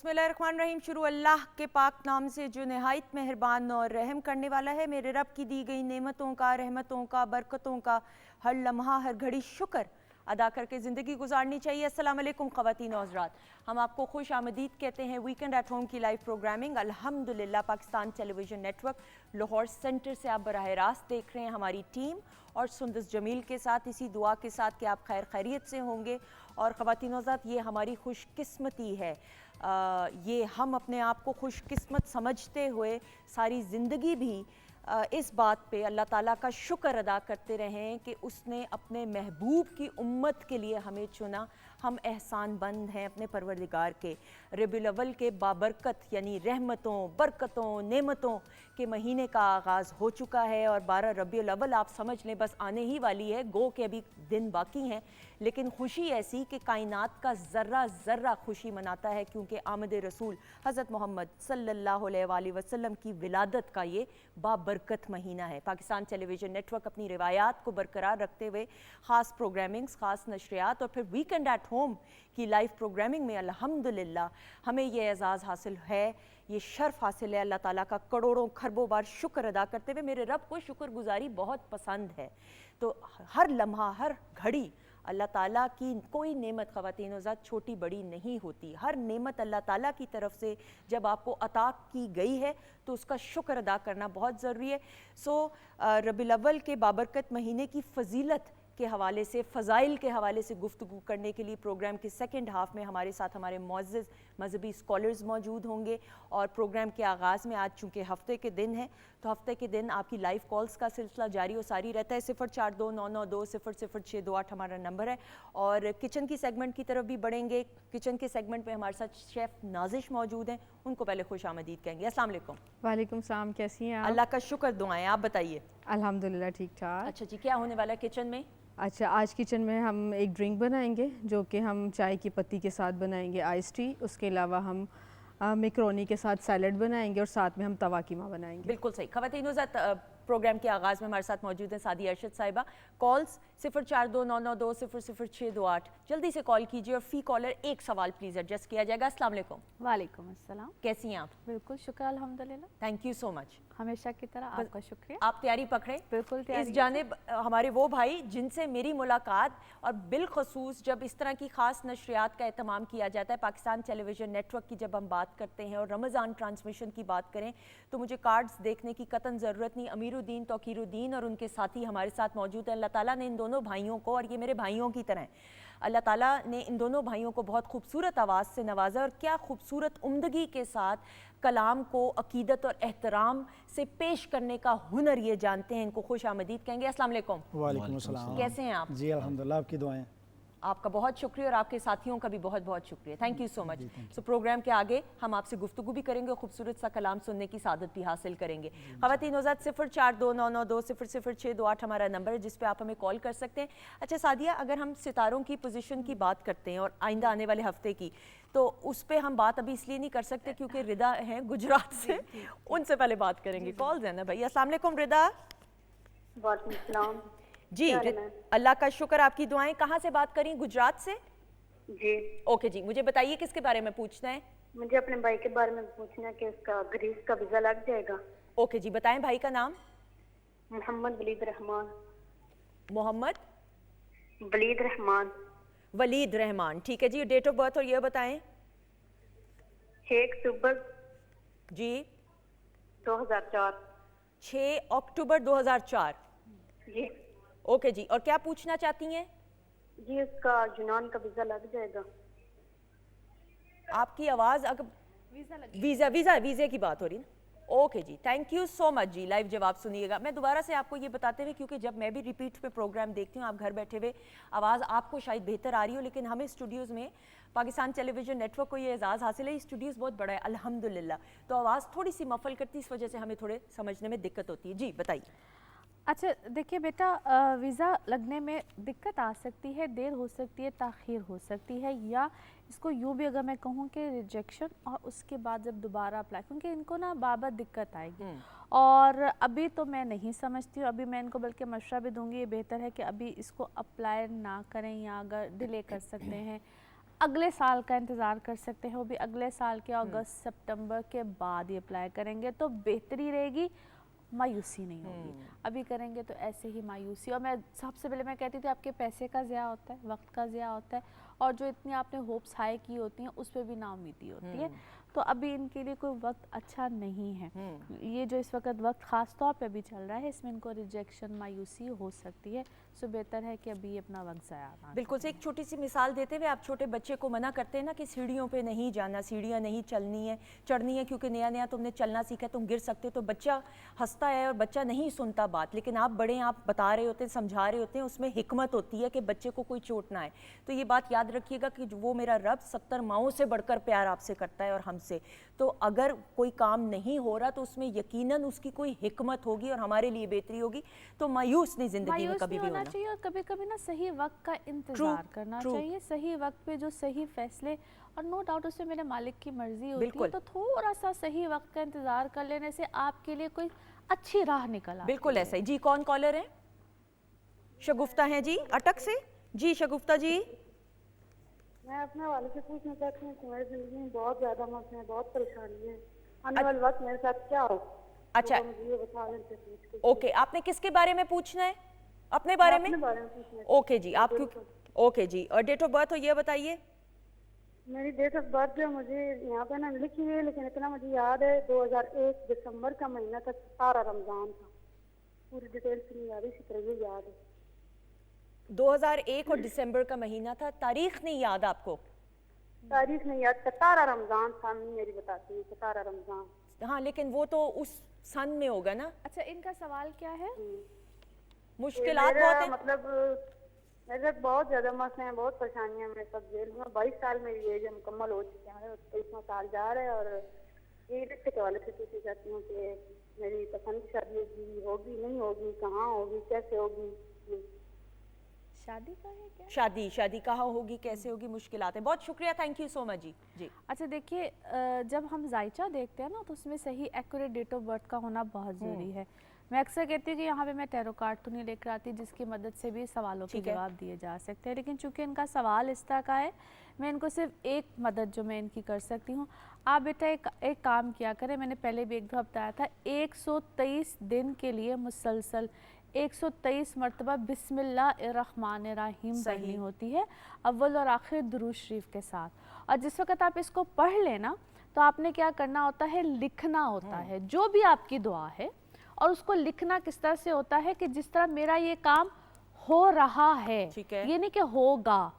बिस्मिल्लाहिर्रहमानिर्रहीम। शुरू अल्लाह के पाक नाम से जो नहायत मेहरबान और रहम करने वाला है। मेरे रब की दी गई नेमतों का, रहमतों का, बरकतों का हर लम्हा हर घड़ी शुक्र अदा करके ज़िंदगी गुजारनी चाहिए। अस्सलाम वालेकुम ख़वातीन और हज़रात, हम आपको खुश आमदीद कहते हैं वीकेंड एट होम की लाइव प्रोग्रामिंग अल्हम्दुलिल्लाह Pakistan television network Lahore centre से आप बराह रास्त देख रहे हैं हमारी टीम और सुंदस जमील के साथ, इसी दुआ के साथ कि आप खैर खैरियत से होंगे। और ख़वातीन और हज़रात, ये हमारी खुशकिस्मती है, ये हम अपने आप को खुशकिस्मत समझते हुए सारी ज़िंदगी भी इस बात पे अल्लाह ताला का शुक्र अदा करते रहें कि उसने अपने महबूब की उम्मत के लिए हमें चुना। हम एहसान बंद हैं अपने परवरदिगार के। रबीउल अव्वल के बाबरकत यानी रहमतों, बरकतों, नेमतों के महीने का आगाज़ हो चुका है और 12 रबीउल अव्वल आप समझ लें बस आने ही वाली है। गो के अभी दिन बाकी हैं, लेकिन खुशी ऐसी कि कायनात का ज़र्रा ज़र्रा खुशी मनाता है, क्योंकि आमद रसूल हज़रत मोहम्मद सल्लल्लाहु अलैहि वसल्लम की विलादत का ये बाबरकत महीना है। पाकिस्तान टेलीविज़न नेटवर्क अपनी रिवायात को बरकरार रखते हुए ख़ास प्रोग्रामिंग्स, ख़ास नशरियात और फिर वीकेंड एट होम की लाइव प्रोग्रामिंग में अल्हम्दुलिल्लाह हमें ये एज़ाज़ हासिल है, ये शर्फ़ हासिल है। अल्लाह ताला का करोड़ों खरबों बार शुक्र अदा करते हुए मेरे रब को शुक्रगुजारी बहुत पसंद है। तो हर लम्हा हर घड़ी अल्लाह ताला की कोई नेमत ख़वातीन और ज़ात छोटी बड़ी नहीं होती। हर नेमत अल्लाह ताला की तरफ से जब आपको अता की गई है तो उसका शुक्र अदा करना बहुत ज़रूरी है। रबीउल अव्वल के बाबरकत महीने की फ़जीलत के हवाले से, फ़ज़ाइल के हवाले से गुफ्तगू करने के लिए प्रोग्राम के सेकंड हाफ़ में हमारे साथ हमारे मुअज़्ज़ज़ मज़हबी स्कॉलर्स मौजूद होंगे। और प्रोग्राम के आगाज़ में आज चूँकि हफ़्ते के दिन है तो हफ़्ते के दिन आपकी लाइव कॉल्स का सिलसिला जारी और सारी रहता है। 042992000628 हमारा नंबर है। और किचन की सेगमेंट की तरफ भी बढ़ेंगे। किचन के सेगमेंट में हमारे साथ शेफ़ नाजिश मौजूद हैं, उनको पहले खुश आमदीद कहेंगे। अस्सलाम वालेकुम। वालेकुम सलाम, कैसी हैं आप? अल्लाह का शुक्र, दुआएं आप बताइए। अल्हम्दुलिल्लाह ठीक ठाक। अच्छा जी, क्या होने वाला है किचन में? अच्छा, आज किचन में हम एक ड्रिंक बनाएंगे जो कि हम चाय की पत्ती के साथ बनाएंगे, आइस टी। उसके अलावा हम मैकरोनी के साथ सैलड बनाएंगे और साथ में हम तवा कीमा बनाएंगे। बिल्कुल सही। ख़वातीन प्रोग्राम के आगाज़ में हमारे साथ मौजूद हैं सादी अरशद साहिबा। कॉल्स 042992000628 जल्दी से कॉल कीजिए और फ़ी कॉलर एक सवाल प्लीज़ एडजस्ट किया जाएगा। अस्सलाम वालेकुम। वालेकुम अस्सलाम। कैसी हैं आप? बिल्कुल शुक्र अल्हम्दुलिल्लाह। Thank you so much. हमेशा की तरह आपका शुक्रिया। आप तैयारी पकड़े। बिल्कुल तैयारी। इस जानिब हमारे वो भाई जिनसे मेरी मुलाकात और बिलखसूस जब इस तरह की ख़ास नशरियात का एहतमाम किया जाता है पाकिस्तान टेलीविज़न नेटवर्क की, जब हम बात करते हैं और रमज़ान ट्रांसमिशन की बात करें तो मुझे कार्ड्स देखने की कतन ज़रूरत नहीं। अमीरुद्दीन, तौकीरुद्दीन और उनके साथी हमारे साथ मौजूद हैं। अल्लाह ताला ने इन दोनों भाइयों को, और ये मेरे भाइयों की तरह अल्लाह ताला ने इन दोनों भाइयों को बहुत खूबसूरत आवाज़ से नवाजा और क्या खूबसूरत उम्दगी के साथ कलाम को अकीदत और एहतराम से पेश करने का हुनर ये जानते हैं। इनको खुश आमदीद कहेंगे। अस्सलाम वालेकुम। वालेकुम अस्सलाम। कैसे हैं आप? जी अल्हम्दुलिल्लाह, आपकी दुआएं। आपका बहुत शुक्रिया और आपके साथियों का भी बहुत बहुत शुक्रिया। Thank you so much. So program के आगे हम आपसे गुफ्तगू भी करेंगे और खूबसूरत सा कलाम सुनने की सादत भी हासिल करेंगे। ख़वातीन और हज़रात, 042992000628 हमारा नंबर है जिस पे आप हमें कॉल कर सकते हैं। अच्छा सादिया, अगर हम सितारों की पोजीशन की बात करते हैं और आइंदा आने वाले हफ्ते की, तो उस पर हम बात अभी इसलिए नहीं कर सकते क्योंकि रिदा हैं गुजरात से, उनसे पहले बात करेंगे। कॉल है ना भाई। अस्सलाम वालेकुम रिदा। वालेकुम सलाम जी अल्लाह का शुक्र, आपकी दुआएं। कहाँ से बात करी? गुजरात से जी। ओके जी, मुझे बताइए किसके बारे में पूछना है? मुझे अपने भाई के बारे में पूछना है कि उसका ग्रीस का वीजा लग जाएगा। ओके जी, बताएं भाई का नाम। मोहम्मद वलीद रहमान। मोहम्मद वलीद रहमान। वलीद रहमान, ठीक है जी। डेट ऑफ बर्थ और ये बताएं। 6 अक्टूबर जी 2004। 6 अक्टूबर 2004। जी। ओके जी, और क्या पूछना चाहती हैं? जी उसका यूनान का वीजा लग जाएगा। आपकी आवाज़ अगर वीज़े की बात हो रही ना। ओके जी, थैंक यू सो मच जी। लाइव जवाब सुनिएगा। मैं दोबारा से आपको ये बताते हुए, क्योंकि जब मैं भी रिपीट पे प्रोग्राम देखती हूँ आप घर बैठे हुए, आवाज़ आपको शायद बेहतर आ रही हो, लेकिन हमें स्टूडियोज़ में पाकिस्तान टेलीविज़न नेटवर्क को ये एजाज़ हासिल है। स्टूडियोज़ बहुत बड़ा है अल्हम्दुलिल्लाह, तो आवाज़ थोड़ी सी मफल करती है, इस वजह से हमें थोड़े समझने में दिक्कत होती है। जी बताइए। अच्छा देखिए बेटा, वीज़ा लगने में दिक्कत आ सकती है, देर हो सकती है, ताख़ीर हो सकती है, या इसको यूँ भी अगर मैं कहूँ कि रिजेक्शन और उसके बाद जब दोबारा अप्लाई, क्योंकि इनको ना बार-बार दिक्कत आएगी। और अभी तो मैं नहीं समझती हूँ, अभी मैं इनको बल्कि मशवरा भी दूँगी, ये बेहतर है कि अभी इसको अप्लाई ना करें या अगर डिले कर सकते हैं अगले साल का इंतज़ार कर सकते हैं, वो भी अगले साल के अगस्त सितंबर के बाद ही अप्लाई करेंगे तो बेहतरी रहेगी, मायूसी नहीं होगी। अभी करेंगे तो ऐसे ही मायूसी। और मैं सबसे पहले मैं कहती थी आपके पैसे का ज़िया होता है, वक्त का ज़िया होता है, और जो इतनी आपने होप्स हाई की होती हैं उस पर भी नाउमीदी होती है। तो अभी इनके लिए कोई वक्त अच्छा नहीं है। ये जो इस वक्त वक्त ख़ास तौर पे भी चल रहा है, इसमें इनको रिजेक्शन, मायूसी हो सकती है। सो बेहतर है कि अभी अपना वक्त ज़ाया ना बिल्कुल से एक छोटी सी मिसाल देते हुए, आप छोटे बच्चे को मना करते हैं ना कि सीढ़ियों पे नहीं जाना, सीढ़ियाँ नहीं चलनी है, चढ़नी है, क्योंकि नया नया तुमने चलना सीखा, तुम गिर सकते हो, तो बच्चा हंसता है और बच्चा नहीं सुनता बात। लेकिन आप बड़े हैं, आप बता रहे होते हैं, समझा रहे होते हैं, उसमें हिकमत होती है कि बच्चे को कोई चोट ना आए। तो ये बात याद रखिएगा कि वो मेरा रब 70 माओं से बढ़कर प्यार आपसे करता है और हमसे। तो अगर कोई काम नहीं हो रहा तो उसमें यकीनन उसकी कोई हिकमत होगी और हमारे लिए बेहतरी होगी। तो मायूस नहीं जिंदगी में कभी भी होना चाहिए, और कभी कभी ना सही वक्त का इंतजार करना चाहिए, सही वक्त पे जो सही फैसले, और नो डाउट उसमें मेरे मालिक की मर्जी होती है, तो थोड़ा सा सही वक्त का इंतजार कर लेने से आपके लिए कोई अच्छी राह निकल आती है। बिल्कुल ऐसा ही। जी कौन कॉलर है? शगुफ्ता हैं जी अटक से। जी शगुफ्ता जी। मैं अपने वाले से पूछना चाहती हूँ कि मेरी जिंदगी में बहुत ज्यादा मसले हैं, बहुत परेशानी है, आने वाले वक्त मेरे साथ क्या हो। अच्छा, तो मुझे ये बता दें से पूछ के। ओके, आपने किसके बारे में पूछना है? अपने बारे में? अपने बारे में पूछना है। ओके जी, आप क्यों? ओके जी, और डेट ऑफ बर्थ हो ये बताइए। मेरी डेट ऑफ बर्थ जो मुझे यहाँ पे ना लिखी हुई है, लेकिन इतना मुझे याद है 2001 दिसंबर का महीना था, 17 रमजान था। पूरी डिटेल से नहीं याद है, इसी तरह ये याद है। 2001 और दिसंबर का महीना था, तारीख नहीं याद आपको? तारीख नहीं याद, 17 रमजान था, मेरी बताती है 17 रमजान। हाँ, लेकिन वो तो उस सन में होगा ना। अच्छा, इनका सवाल क्या है? मुश्किलात बहुत है, मतलब मेरे साथ बहुत ज्यादा मसले हैं, बहुत परेशानियां मेरे साथ। जेल में 22 साल मेरी एज मुकम्मल हो चुकी है, 23वां साल जा रहा है। और ये रिश्ते के वाले से पूछना चाहती हूँ कि मेरी पसंद की शादी होगी नहीं होगी, कहाँ होगी, कैसे होगी। शादी का है क्या? शादी कहाँ होगी, कैसे होगी, मुश्किलात है। बहुत शुक्रिया, थैंक यू सो मच जी। जी अच्छा देखिए, जब हम जायचा देखते हैं ना तो उसमें सही एक्यूरेट डेट ऑफ बर्थ का होना बहुत ज़रूरी है। मैं अक्सर कहती हूँ कि यहाँ पे मैं टैरो कार्ड तो नहीं लेकर आती जिसकी मदद से भी सवालों के जवाब दिए जा सकते हैं, लेकिन चूंकि इनका सवाल इस तरह का है, मैं इनको सिर्फ एक मदद जो मैं इनकी कर सकती हूँ, आप बेटा एक काम किया करें। मैंने पहले भी एक दफ़ा बताया था, 123 दिन के लिए मुसलसल 123 मरतबा बिस्मिल्लाहिर्रहमानिर्रहीम पढ़नी होती है, अव्वल और आखिर दुरूद शरीफ के साथ। और जिस वक्त आप इसको पढ़ लेना तो आपने क्या करना होता है, लिखना होता है जो भी आपकी दुआ है, और उसको लिखना किस तरह से होता है कि जिस तरह मेरा ये काम हो रहा है, ये नहीं कि होगा।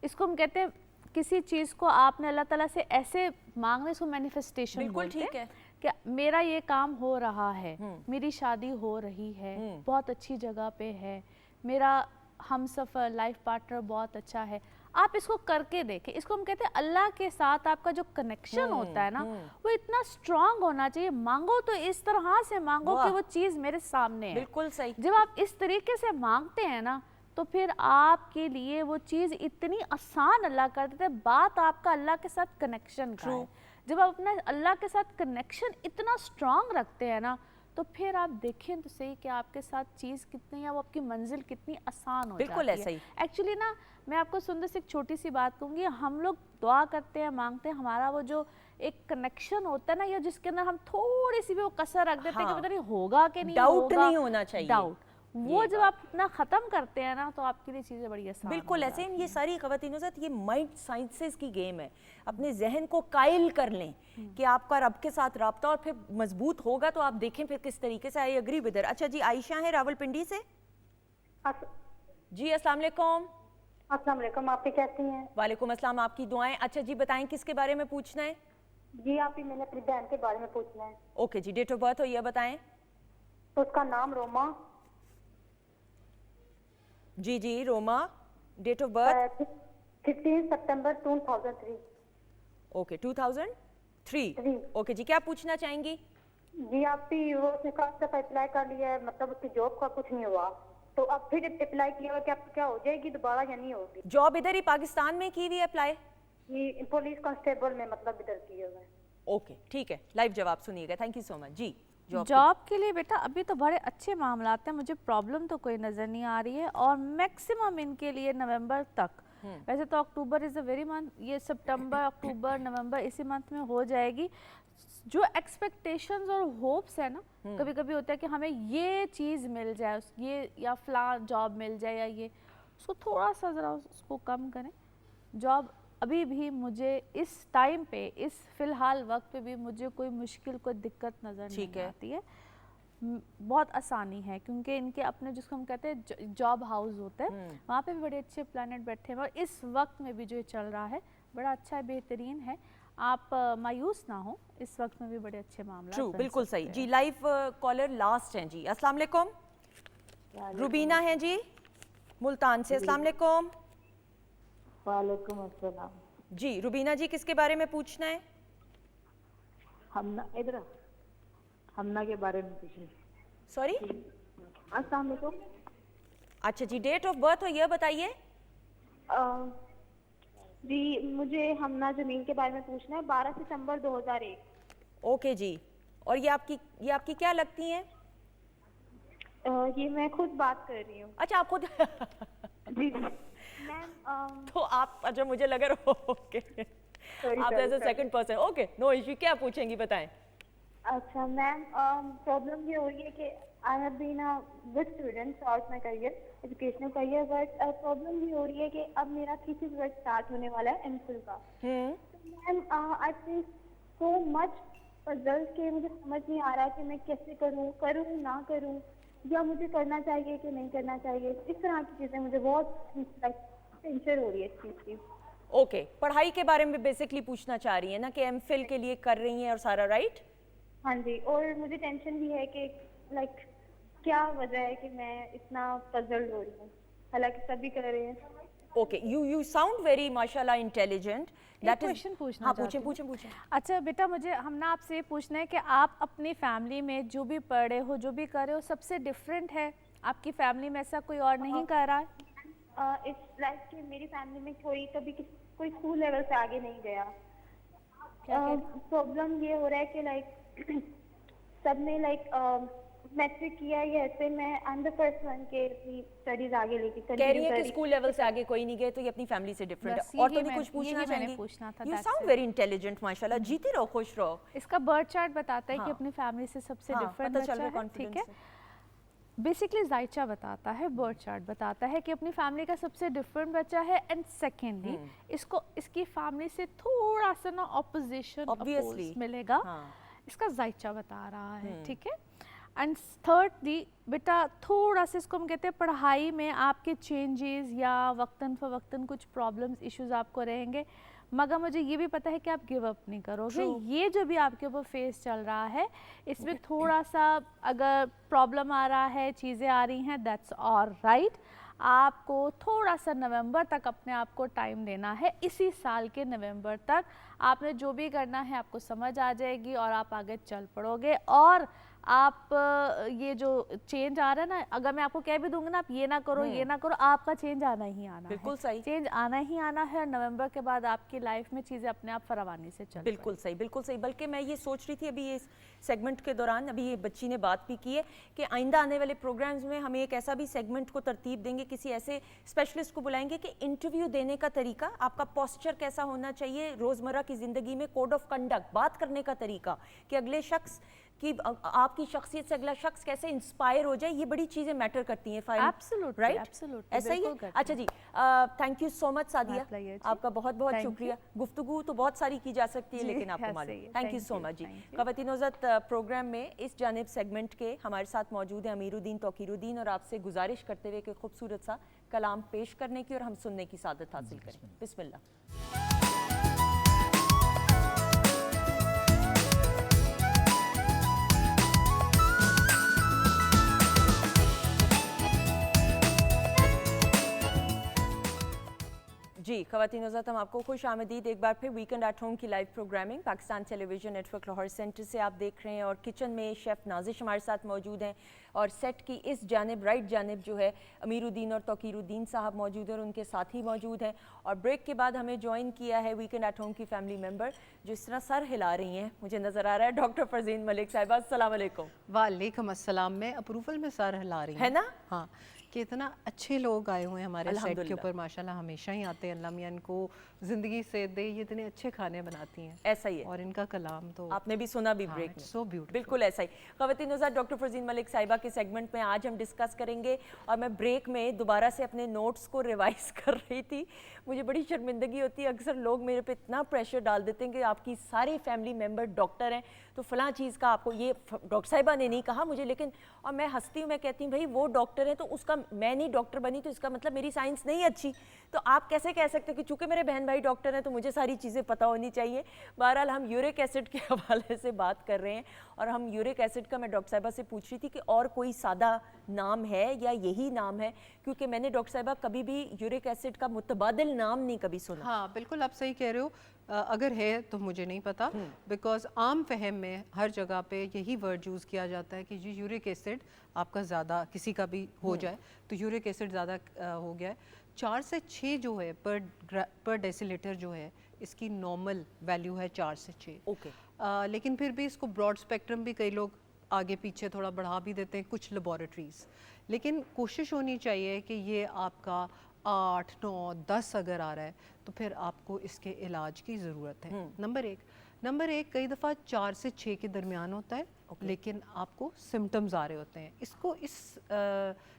इसको हम कहते हैं किसी चीज़ को आपने अल्लाह ताला से ऐसे मांगने, इसको मैनिफेस्टेशन बोलते हैं कि मेरा ये काम हो रहा है, मेरी शादी हो रही है, बहुत अच्छी जगह पे है, मेरा हमसफर लाइफ पार्टनर बहुत अच्छा है। आप इसको करके देखें। इसको हम कहते हैं अल्लाह के साथ आपका जो कनेक्शन होता है ना, वो इतना स्ट्रांग होना चाहिए। मांगो तो इस तरह से मांगो कि वो चीज़ मेरे सामने है। बिल्कुल सही। जब आप इस तरीके से मांगते हैं ना तो फिर आपके लिए वो चीज़ इतनी आसान अल्लाह कर देते हैं। बात आपका अल्लाह के साथ कनेक्शन का है। जब आप अपना अल्लाह के साथ कनेक्शन इतना स्ट्रांग रखते हैं ना, तो फिर आप देखें तो सही कि आपके साथ चीज़ कितनी है, वो आपकी मंजिल कितनी आसान हो बिल्कुल जाती ऐसा ही। एक्चुअली ना मैं आपको सुंदर से एक छोटी सी बात कहूँगी, हम लोग दुआ करते हैं, मांगते हैं, हमारा वो जो एक कनेक्शन होता है ना, या जिसके अंदर हम थोड़ी सी भी वो कसर रख देते हैं कि पता नहीं होगा कि नहीं, डाउट नहीं होना चाहिए, डाउट, वो जब आप अपना ख़त्म करते हैं ना तो आपके लिए चीज़ें बड़ी आसान। बिल्कुल ऐसे ही। ये सारी ख़वातीनों से ये माइंड साइंसेस की गेम है। अपने जहन को कायल कर लें कि आपका रब के साथ रब्ता और फिर मजबूत होगा, तो आप देखें फिर किस तरीके से। I agree with. अच्छा जी, आयशा है रावलपिंडी से। जी अस्सलाम वालेकुम। अस्सलाम वालेकुम, आप कैसी हैं? वालेकुम अस्सलाम, आपकी दुआएं। अच्छा जी बताएं किसके बारे में पूछना है? जी आप ही, मैंने अपनी बहन के बारे में पूछना है। ओके जी, डेट ऑफ बर्थ हो ये बताएं। उसका नाम रोमा। जी जी रोमा। डेट ऑफ बर्थ 15 सितंबर 2003। ओके 2003। ओके जी, क्या पूछना चाहेंगी? जी आप भी, वो उसने काफी दफा अप्लाई कर लिया है, मतलब उसकी जॉब का कुछ नहीं हुआ, तो अब फिर अप्लाई किया हुआ, क्या हो जाएगी दोबारा या नहीं होगी? जॉब इधर ही पाकिस्तान में की हुई अप्लाई? ये पुलिस कांस्टेबल में, मतलब इधर किया हुआ है। ओके ठीक है, लाइव जवाब सुनिएगा। थैंक यू सो मच जी। जॉब के लिए बेटा अभी तो बड़े अच्छे मामलात हैं, मुझे प्रॉब्लम तो कोई नज़र नहीं आ रही है, और मैक्सिमम इनके लिए नवंबर तक वैसे तो अक्टूबर इज़ अ वेरी मंथ, ये सितंबर अक्टूबर नवंबर इसी मंथ में हो जाएगी। जो एक्सपेक्टेशंस और होप्स है ना, कभी कभी होता है कि हमें ये चीज़ मिल जाए, ये या फलां जॉब मिल जाए या ये, उसको थोड़ा सा ज़रा उसको कम करें। जॉब अभी भी मुझे इस टाइम पे, इस फ़िलहाल वक्त पे भी मुझे कोई मुश्किल, कोई दिक्कत नज़र नहीं आती है। बहुत आसानी है, क्योंकि इनके अपने जिसको हम कहते हैं जॉब हाउस होते हैं, वहाँ पे भी बड़े अच्छे प्लैनेट बैठे हैं, और इस वक्त में भी जो चल रहा है बड़ा अच्छा है, बेहतरीन है। आप मायूस ना हो, इस वक्त में भी बड़े अच्छे मामला। ट्रू, बिल्कुल सही जी। लाइव कॉलर लास्ट हैं जी। अस्सलाम वालेकुम, रुबीना हैं जी मुल्तान से। अस्सलाम वालेकुम। वालेकुम अस्सलाम। जी रुबीना जी, किसके बारे में पूछना है? हमना के बारे में पूछना। सॉरी, अस्सलाम वालेकुम। अच्छा जी, डेट ऑफ बर्थ और ये बताइए। जी मुझे हमना जमीन के बारे में पूछना है, 12 सितंबर 2001। ओके जी। और ये आपकी क्या लगती हैं? ये मैं खुद बात कर रही हूँ। अच्छा, आप खुद जी मैम। तो आप, अच्छा मुझे लगा ओके, आप as a second person. Okay, no issue. क्या पूछेंगी बताएं। अच्छा मैम, प्रॉब्लम ये हो रही है कि I have been a good student throughout my career, educational career, but problem ये हो रही है कि अब मेरा थीसिस वर्क स्टार्ट होने वाला है एमफिल का। Ma'am I feel so much puzzle के मुझे समझ नहीं आ रहा कि मैं कैसे करूँ ना करूँ, या मुझे करना चाहिए कि नहीं करना चाहिए। इस तरह की चीज़ें मुझे बहुत टेंशन हो रही है इस चीज़ की। ओके, पढ़ाई के बारे में बेसिकली पूछना चाह रही है ना, कि एमफिल के लिए कर रही हैं और सारा, राइट? हाँ जी, और मुझे टेंशन भी है कि लाइक क्या वजह है कि मैं इतना पजल्ड हो रही हूँ, हालांकि सभी कर रहे हैं। ओके, यू साउंड वेरी माशाल्लाह इंटेलिजेंट। एक क्वेश्चन पूछना चाहती हूँ। पूछें। अच्छा बेटा, मुझे हमने आपसे ये पूछना है कि आप अपनी फैमिली में जो भी पढ़े हो, जो भी करे हो, सबसे डिफरेंट है आपकी फैमिली में, ऐसा कोई और नहीं कर रहा है? इट्स लाइक कि मेरी फैमिली में कोई स्कूल लेवल से आगे नहीं गया। प्रॉब्लम ये हो रहा है कि लाइक सबने लाइक मैट्रिक किया है, ऐसे मैं I am the first one के अपनी स्टडीज आगे लेके कह रही है कि स्कूल लेवल से आगे कोई नहीं गए, तो ये अपनी फैमिली से डिफरेंट है। और तो नहीं कुछ पूछना चाहेंगी? यू साउंड वेरी इंटेलिजेंट माशाल्लाह। जीती रहो, खुश रहो। इसका बर्थ चार्ट बताता है कि अपनी फैमिली से सबसे डिफरेंट बच्चा है, ठीक है। बेसिकली जायचा बताता है, बर्थ चार्ट बताता है कि अपनी फैमिली का सबसे डिफरेंट बच्चा है। एंड सेकेंडली इसकी फैमिली से थोड़ा सा ना ऑपोजिशन मिलेगा, इसका जायचा बता रहा है, ठीक है। एंड थर्डली बेटा, थोड़ा सा इसको हम कहते हैं पढ़ाई में आपके चेंजेस या वक्तन फवक्तन कुछ प्रॉब्लम्स इश्यूज आपको रहेंगे, मगर मुझे ये भी पता है कि आप गिव अप नहीं करोगे। ये जो भी आपके ऊपर फेस चल रहा है, इसमें थोड़ा सा अगर प्रॉब्लम आ रहा है, चीज़ें आ रही हैं, दैट्स ऑल राइट। आपको थोड़ा सा नवंबर तक अपने आप को टाइम देना है। इसी साल के नवंबर तक आपने जो भी करना है आपको समझ आ जाएगी और आप आगे चल पड़ोगे। और आप ये जो चेंज आ रहा है ना, अगर मैं आपको कह भी दूंगी ना आप ये ना करो ये ना करो, आपका चेंज आना ही आना बिल्कुल है। सही, चेंज आना ही आना है। नवंबर के बाद आपकी लाइफ में चीज़ें अपने आप फरावानी से चल बिल्कुल सही, बिल्कुल सही। बल्कि मैं ये सोच रही थी अभी ये सेगमेंट के दौरान, अभी ये बच्ची ने बात भी की है कि आइंदा आने वाले प्रोग्राम्स में हम एक ऐसा भी सेगमेंट को तरतीब देंगे, किसी ऐसे स्पेशलिस्ट को बुलाएंगे कि इंटरव्यू देने का तरीका, आपका पोस्चर कैसा होना चाहिए, रोज़मर्रा की ज़िंदगी में कोड ऑफ कंडक्ट, बात करने का तरीका, कि अगले शख्स की, आपकी शख्सियत से अगला शख्स कैसे इंस्पायर हो जाए, ये बड़ी चीज़ें मैटर करती हैं। Absolutely, राइट, absolutely, ऐसा ही है। बिल्कुल अच्छा जी, thank you so much Sadia, आपका बहुत बहुत शुक्रिया। गुफ्तगू तो बहुत सारी की जा सकती है, लेकिन आपको मालूम। थैंक यू सो मच जी। ख़वातीन-ओ-ज़त प्रोग्राम में इस जानिब सेगमेंट के हमारे साथ मौजूद हैं अमीरुद्दीन तौकीरुद्दीन, और आपसे गुजारिश करते हुए कि खूबसूरत सा कलाम पेश करने की और हम सुनने की सादत हासिल करें। बिस्मिल्लाह। जी ख़वातीन-ओ-ज़त, हम आपको खुश आमदीद एक बार फिर वीकेंड एट होम की live programming Pakistan television network Lahore centre से आप देख रहे हैं। और किचन में शेफ़ नाजिश हमारे साथ मौजूद हैं, और सेट की इस जानिब राइट जानिब जो है अमीरुद्दीन और तौकीरुद्दीन साहब मौजूद हैं और उनके साथी मौजूद हैं। और ब्रेक के बाद हमें ज्वाइन किया है वीकेंड एट होम की फैमिली मेम्बर, जो इस तरह सर हिला रही हैं मुझे नज़र आ रहा है, डॉक्टर फरजीन मलिक साहिबा। अस्सलाम वालेकुम। वालेकुम अस्सलाम। मैं अप्रूवल में सर हिला रही हूँ, है ना? हाँ, کہ اتنا اچھے لوگ آئے ہوئے ہیں ہمارے سیٹ کے اوپر ماشاءاللہ, ہمیشہ ہی آتے ہیں, اللہ میاں ان کو زندگی سے دے, یہ اتنے اچھے کھانے بناتی ہیں. ایسا ہی ہے, اور ان کا کلام تو آپ نے بھی سنا بھی بریک میں, سو بیوٹیفل. بالکل ایسا ہی. خواتین نوزاد ڈاکٹر فرزین ملک صاحبہ کے سیگمنٹ میں آج ہم ڈسکس کریں گے, اور میں بریک میں دوبارہ سے اپنے نوٹس کو ریوائز کر رہی تھی. مجھے بڑی شرمندگی ہوتی ہے, اکثر لوگ میرے پہ اتنا پریشر ڈال دیتے ہیں کہ آپ کی سارے فیملی ممبر ڈاکٹر ہیں تو فلاں چیز کا آپ کو, یہ ڈاکٹر صاحبہ نے نہیں کہا مجھے, لیکن اور میں ہنستی ہوں, میں کہتی ہوں بھائی وہ ڈاکٹر ہے تو اس کا, میں نہیں ڈاکٹر بنی تو اس کا مطلب میری سائنس نہیں اچھی. تو آپ کیسے کہہ سکتے کہ چونکہ میرے بہن بھائی ڈاکٹر ہیں تو مجھے ساری چیزیں پتہ ہونی چاہیے. بہرحال ہم یورک ایسڈ کے حوالے سے بات کر رہے ہیں, اور ہم یورک ایسڈ کا میں ڈاکٹر صاحبہ سے پوچھ رہی تھی کہ اور کوئی سادہ نام ہے یا یہی نام ہے, کیونکہ میں نے ڈاکٹر صاحبہ کبھی بھی یورک ایسڈ کا متبادل نام نہیں کبھی سنا. ہاں بالکل آپ صحیح کہہ رہے ہو, اگر ہے تو مجھے نہیں پتا, بیکاز عام فہم میں ہر جگہ پہ یہی ورڈ یوز کیا جاتا ہے کہ جی یورک ایسڈ آپ کا زیادہ, کسی کا بھی ہو جائے تو یورک ایسڈ زیادہ ہو گیا ہے. 4 سے 6 جو ہے پر ڈیسی لیٹر جو ہے اس کی نارمل ویلیو ہے 4 سے 6. اوکے, لیکن پھر بھی اس کو براڈ اسپیکٹرم بھی کئی لوگ آگے پیچھے تھوڑا بڑھا بھی دیتے ہیں کچھ لیبارٹریز, لیکن کوشش ہونی چاہیے کہ یہ آپ کا 8, 9, 10 اگر آ رہا ہے تو پھر آپ کو اس کے علاج کی ضرورت ہے. نمبر ایک کئی دفعہ 4 سے 6 کے درمیان ہوتا ہے, لیکن آپ کو سمٹمز آ رہے ہوتے ہیں. اس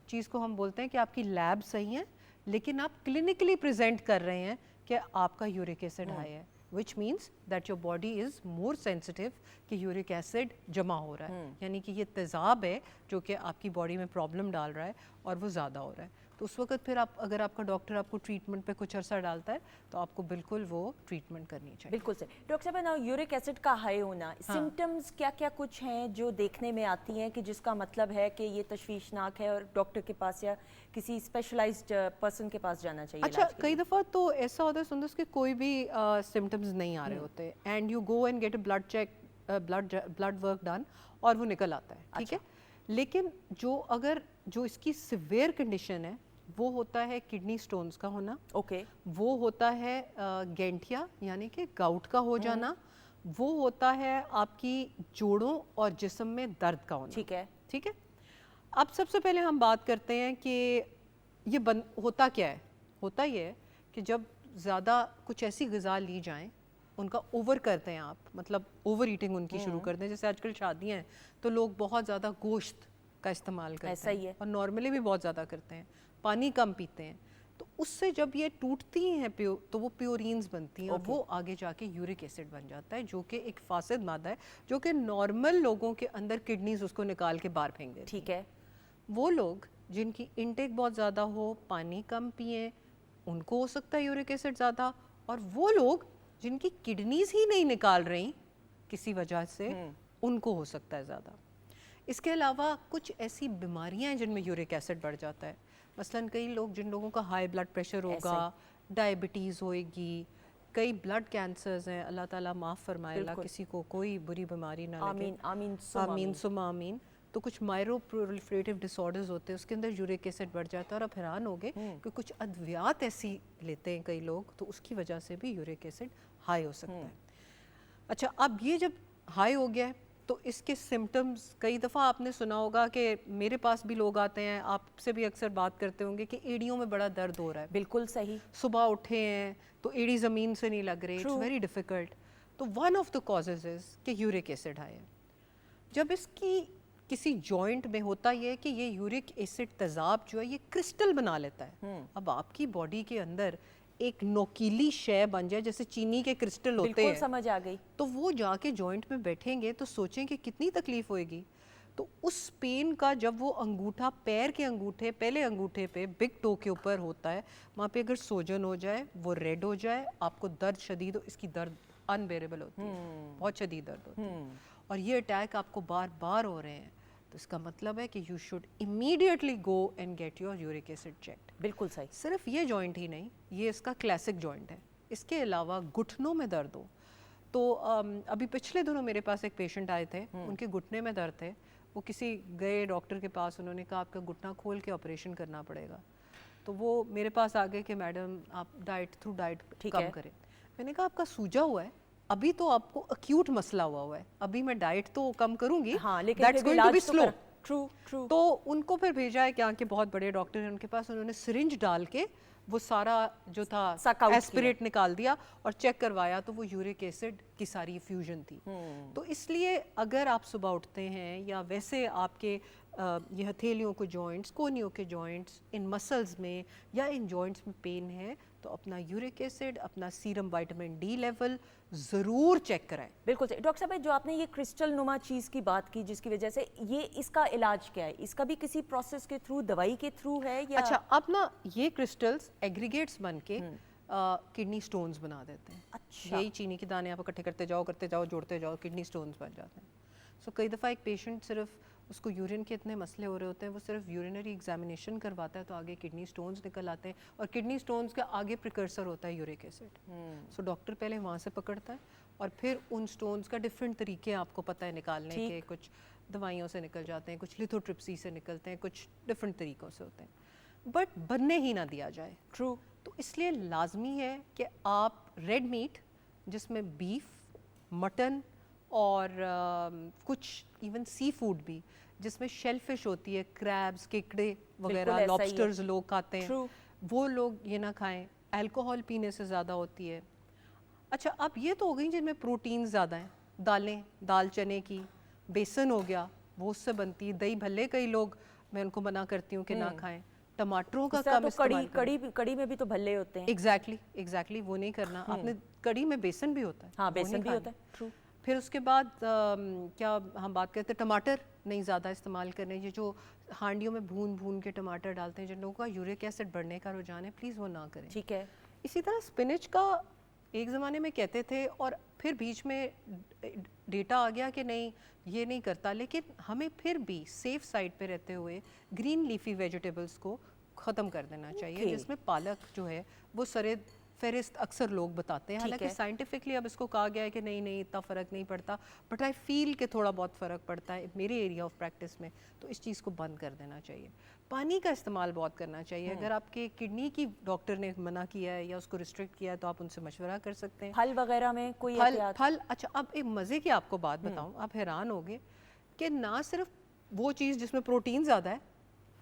چیز کو ہم بولتے ہیں کہ آپ کی لیب صحیح ہے, لیکن آپ کلینکلی پریزنٹ کر رہے ہیں کہ آپ کا یورک ایسڈ ہائی ہے, which means that your body is more sensitive کہ یورک ایسڈ جمع ہو رہا ہے, یعنی کہ یہ تیزاب ہے جو کہ آپ کی باڈی میں پرابلم ڈال رہا ہے اور وہ زیادہ ہو رہا ہے. تو اس وقت پھر اگر آپ کا ڈاکٹر آپ کو ٹریٹمنٹ پہ کچھ عرصہ ڈالتا ہے تو آپ کو بالکل وہ ٹریٹمنٹ کرنی چاہیے. بالکل صحیح. ڈاکٹر صاحب نا یورک ایسڈ کا ہائی ہونا, سمٹمز کیا کیا کچھ ہیں جو دیکھنے میں آتی ہیں کہ جس کا مطلب ہے کہ یہ تشویشناک ہے اور ڈاکٹر کے پاس یا کسی اسپیشلائزڈ پرسن کے پاس جانا چاہیے؟ اچھا, کئی دفعہ تو ایسا ہوتا ہے سندس کہ کوئی بھی سمٹمز نہیں آ رہے ہوتے, and you go and get a blood check, blood work done, اور وہ نکل آتا ہے, ٹھیک ہے. لیکن جو اس کی سیویئر کنڈیشن ہے وہ ہوتا ہے کڈنی سٹونز کا ہونا, اوکے, وہ ہوتا ہے گینٹھیا یعنی کہ گاؤٹ کا ہو جانا, وہ ہوتا ہے آپ کی جوڑوں اور جسم میں درد کا ہونا. ٹھیک ہے. اب سب سے پہلے ہم بات کرتے ہیں کہ یہ ہوتا کیا ہے. ہوتا یہ ہے کہ جب زیادہ کچھ ایسی غذا لی جائیں, ان کا اوور کرتے ہیں آپ, مطلب اوور ایٹنگ ان کی شروع کر دیں. جیسے آج کل شادیاں ہیں تو لوگ بہت زیادہ گوشت کا استعمال کرتے ہیں, اور نارملی بھی بہت زیادہ کرتے ہیں, پانی کم پیتے ہیں, تو اس سے جب یہ ٹوٹتی ہیں تو وہ پیورینز بنتی ہیں, اور وہ آگے جا کے یورک ایسڈ بن جاتا ہے, جو کہ ایک فاسد مادہ ہے جو کہ نارمل لوگوں کے اندر کڈنیز اس کو نکال کے باہر پھینک دیتی ہیں. ٹھیک ہے. وہ لوگ جن کی انٹیک بہت زیادہ ہو, پانی کم پئیں, ان کو ہو سکتا ہے یورک ایسڈ زیادہ, اور وہ لوگ جن کی کڈنیز ہی نہیں نکال رہی کسی وجہ سے, ان کو ہو سکتا ہے زیادہ. اس کے علاوہ کچھ ایسی بیماریاں ہیں جن میں یورک ایسڈ بڑھ جاتا ہے. مثلاً کئی لوگ جن لوگوں کا ہائی بلڈ پریشر ہوگا, ڈائبٹیز ہوئے گی, کئی بلڈ کینسرز ہیں, اللہ تعالیٰ معاف فرمائے, اللہ کسی کو کوئی بری بیماری نہ لگے, آمین آمین آمین ثم آمین. تو کچھ مائرو پرولیفریٹیو ڈس آرڈرز ہوتے ہیں, اس کے اندر یورک ایسڈ بڑھ جاتا ہے, اور آپ حیران ہوگے کہ کچھ ادویات ایسی لیتے ہیں کئی لوگ, تو اس کی وجہ سے بھی یورک ایسڈ ہائی ہو سکتا ہے. اچھا, اب یہ جب ہائی ہو گیا ہے تو اس کے سمٹمز, کئی دفعہ آپ نے سنا ہوگا کہ میرے پاس بھی لوگ آتے ہیں, آپ سے بھی اکثر بات کرتے ہوں گے کہ ایڑیوں میں بڑا درد ہو رہا ہے. بالکل صحیح. صبح اٹھے ہیں تو ایڑی زمین سے نہیں لگ رہی, اٹس ویری ڈیفیکلٹ. تو ون آف دا کازز از کہ یورک ایسڈ ہائی ہے. جب اس کی کسی جوائنٹ میں ہوتا یہ ہے کہ یہ یورک ایسڈ تیزاب جو ہے یہ کرسٹل بنا لیتا ہے. اب آپ کی باڈی کے اندر ایک نوکیلی شے بن جائے, جیسے چینی کے کرسٹل ہوتے ہیں, بالکل سمجھ آ گئی, تو وہ جا کے جوائنٹ میں بیٹھیں گے تو سوچیں کہ کتنی تکلیف ہوئے گی. تو اس پین کا جب وہ انگوٹھا, پیر کے انگوٹھے, پہلے انگوٹھے پہ بگ ٹو کے اوپر ہوتا ہے, وہاں پہ اگر سوجن ہو جائے, وہ ریڈ ہو جائے, آپ کو درد شدید ہو, اس کی درد انبیریبل ہوتی ہے, بہت شدید درد ہوتی ہے, اور یہ اٹیک آپ کو بار بار ہو رہے ہیں, تو اس کا مطلب ہے کہ you should immediately go and get your uric acid checked. بالکل صحیح. صرف یہ جوائنٹ ہی نہیں, یہ اس کا کلاسک جوائنٹ ہے. اس کے علاوہ گھٹنوں میں درد ہو, تو ابھی پچھلے دنوں میرے پاس ایک پیشنٹ آئے تھے, ان کے گھٹنے میں درد تھے, وہ کسی گئے ڈاکٹر کے پاس, انہوں نے کہا آپ کا گھٹنا کھول کے آپریشن کرنا پڑے گا. تو وہ میرے پاس آ گئے کہ میڈم آپ تھرو ڈائٹ کم کریں. میں نے کہا آپ کا سوجا ہوا ہے, ابھی تو آپ کو اکیوٹ مسئلہ ہوا ہے, ابھی میں ڈائٹ تو کم کروں گی, ہاں لیکن that's going to be slow. True true तो उनको फिर भेजा है क्या कि बहुत बड़े डॉक्टर हैं उनके पास, उन्होंने सिरिंज डाल के वो सारा जो था Suck out एस्पिरेट निकाल दिया और चेक करवाया तो वो यूरिक एसिड की सारी फ्यूजन थी। तो इसलिए अगर आप सुबह उठते हैं या वैसे आपके ये हथेलियों को जॉइंट्स, कोहनियों के जॉइंट्स, इन मसल्स में या इन जॉइंट्स में पेन है तो अपना यूरिक एसिड, अपना सीरम विटामिन डी लेवल ज़रूर चेक कराएं। बिल्कुल सही। डॉक्टर साहब जो आपने ये क्रिस्टल नुमा चीज़ की बात की जिसकी वजह से ये, इसका इलाज क्या है? इसका भी किसी प्रोसेस के थ्रू, दवाई के थ्रू है या? अच्छा, अब ना ये क्रिस्टल्स एग्रीगेट्स बन के किडनी स्टोन्स बना देते हैं। अच्छा। यही चीनी के दाने आप इकट्ठे करते जाओ जोड़ते जाओ, किडनी स्टोन्स बन जाते हैं। सो कई दफ़ा एक पेशेंट सिर्फ उसको यूरिन के इतने मसले हो रहे होते हैं, वो सिर्फ यूरिनरी एग्जामिनेशन करवाता है तो आगे किडनी स्टोन्स निकल आते हैं और किडनी स्टोन्स का आगे प्रिकर्सर होता है यूरिक एसिड। सो डॉक्टर पहले वहाँ से पकड़ता है और फिर उन स्टोन्स का डिफरेंट तरीके आपको पता है निकालने के, कुछ दवाइयों से निकल जाते हैं, कुछ लिथोट्रिप्सी से निकलते हैं, कुछ डिफरेंट तरीक़ों से होते हैं, बट बनने ही ना दिया जाए। ट्रू। तो इसलिए लाजमी है कि आप रेड मीट जिसमें बीफ, मटन और कुछ इवन सी फूड भी जिसमें शेलफिश होती है, क्रैब्स, केकड़े वगैरह, ऐसा ही है। लॉबस्टर्स लोग खाते हैं, True. वो लोग ये ना खाएं। अल्कोहल पीने से ज़्यादा होती है। अच्छा, अब ये तो हो गई जिनमें प्रोटीन ज़्यादा हैं, दालें, दाल चने की, बेसन हो गया, वो उससे बनती है। दही भल्ले कई लोग, मैं उनको मना करती हूँ कि ना खाएं। टमाटरों का इस तरह कम तो इस्तेमाल करें। कड़ी में भी तो भल्ले होते हैं। एग्जैक्टली वो नहीं करना। आपने कड़ी में बेसन भी होता है, हाँ, वो बेसन नहीं भी खाना। होता है। ट्रू। फिर उसके बाद क्या हम बात करते हैं, टमाटर नहीं ज़्यादा इस्तेमाल करने। ये जो हांडियों में भून भून के टमाटर डालते हैं, जिन लोगों का यूरिक एसिड बढ़ने का रुझान है, प्लीज़ वो ना करें। ठीक है। इसी तरह स्पिनच का एक ज़माने में कहते थे और फिर बीच में डेटा आ गया कि नहीं ये नहीं करता, लेकिन हमें फिर भी सेफ साइड पे रहते हुए ग्रीन लीफी वेजिटेबल्स को ख़त्म कर देना चाहिए। Okay. जिसमें पालक जो है वो सरेद फेरिस्त अक्सर लोग बताते हैं, हालांकि है। साइंटिफिकली अब इसको कहा गया है कि नहीं नहीं इतना फ़र्क नहीं पड़ता, बट आई फील कि थोड़ा बहुत फ़र्क पड़ता है मेरे एरिया ऑफ प्रैक्टिस में। तो इस चीज़ को बंद कर देना चाहिए। पानी का इस्तेमाल बहुत करना चाहिए। अगर आपके किडनी की डॉक्टर ने मना किया है या उसको रिस्ट्रिक्ट किया है तो आप उनसे मशवरा कर सकते हैं। फल वगैरह में कोई फल एहतियात? फल अच्छा, अब एक मज़े की आपको बात बताऊं, आप हैरान होगे कि ना सिर्फ वो चीज़ जिसमें प्रोटीन ज़्यादा है,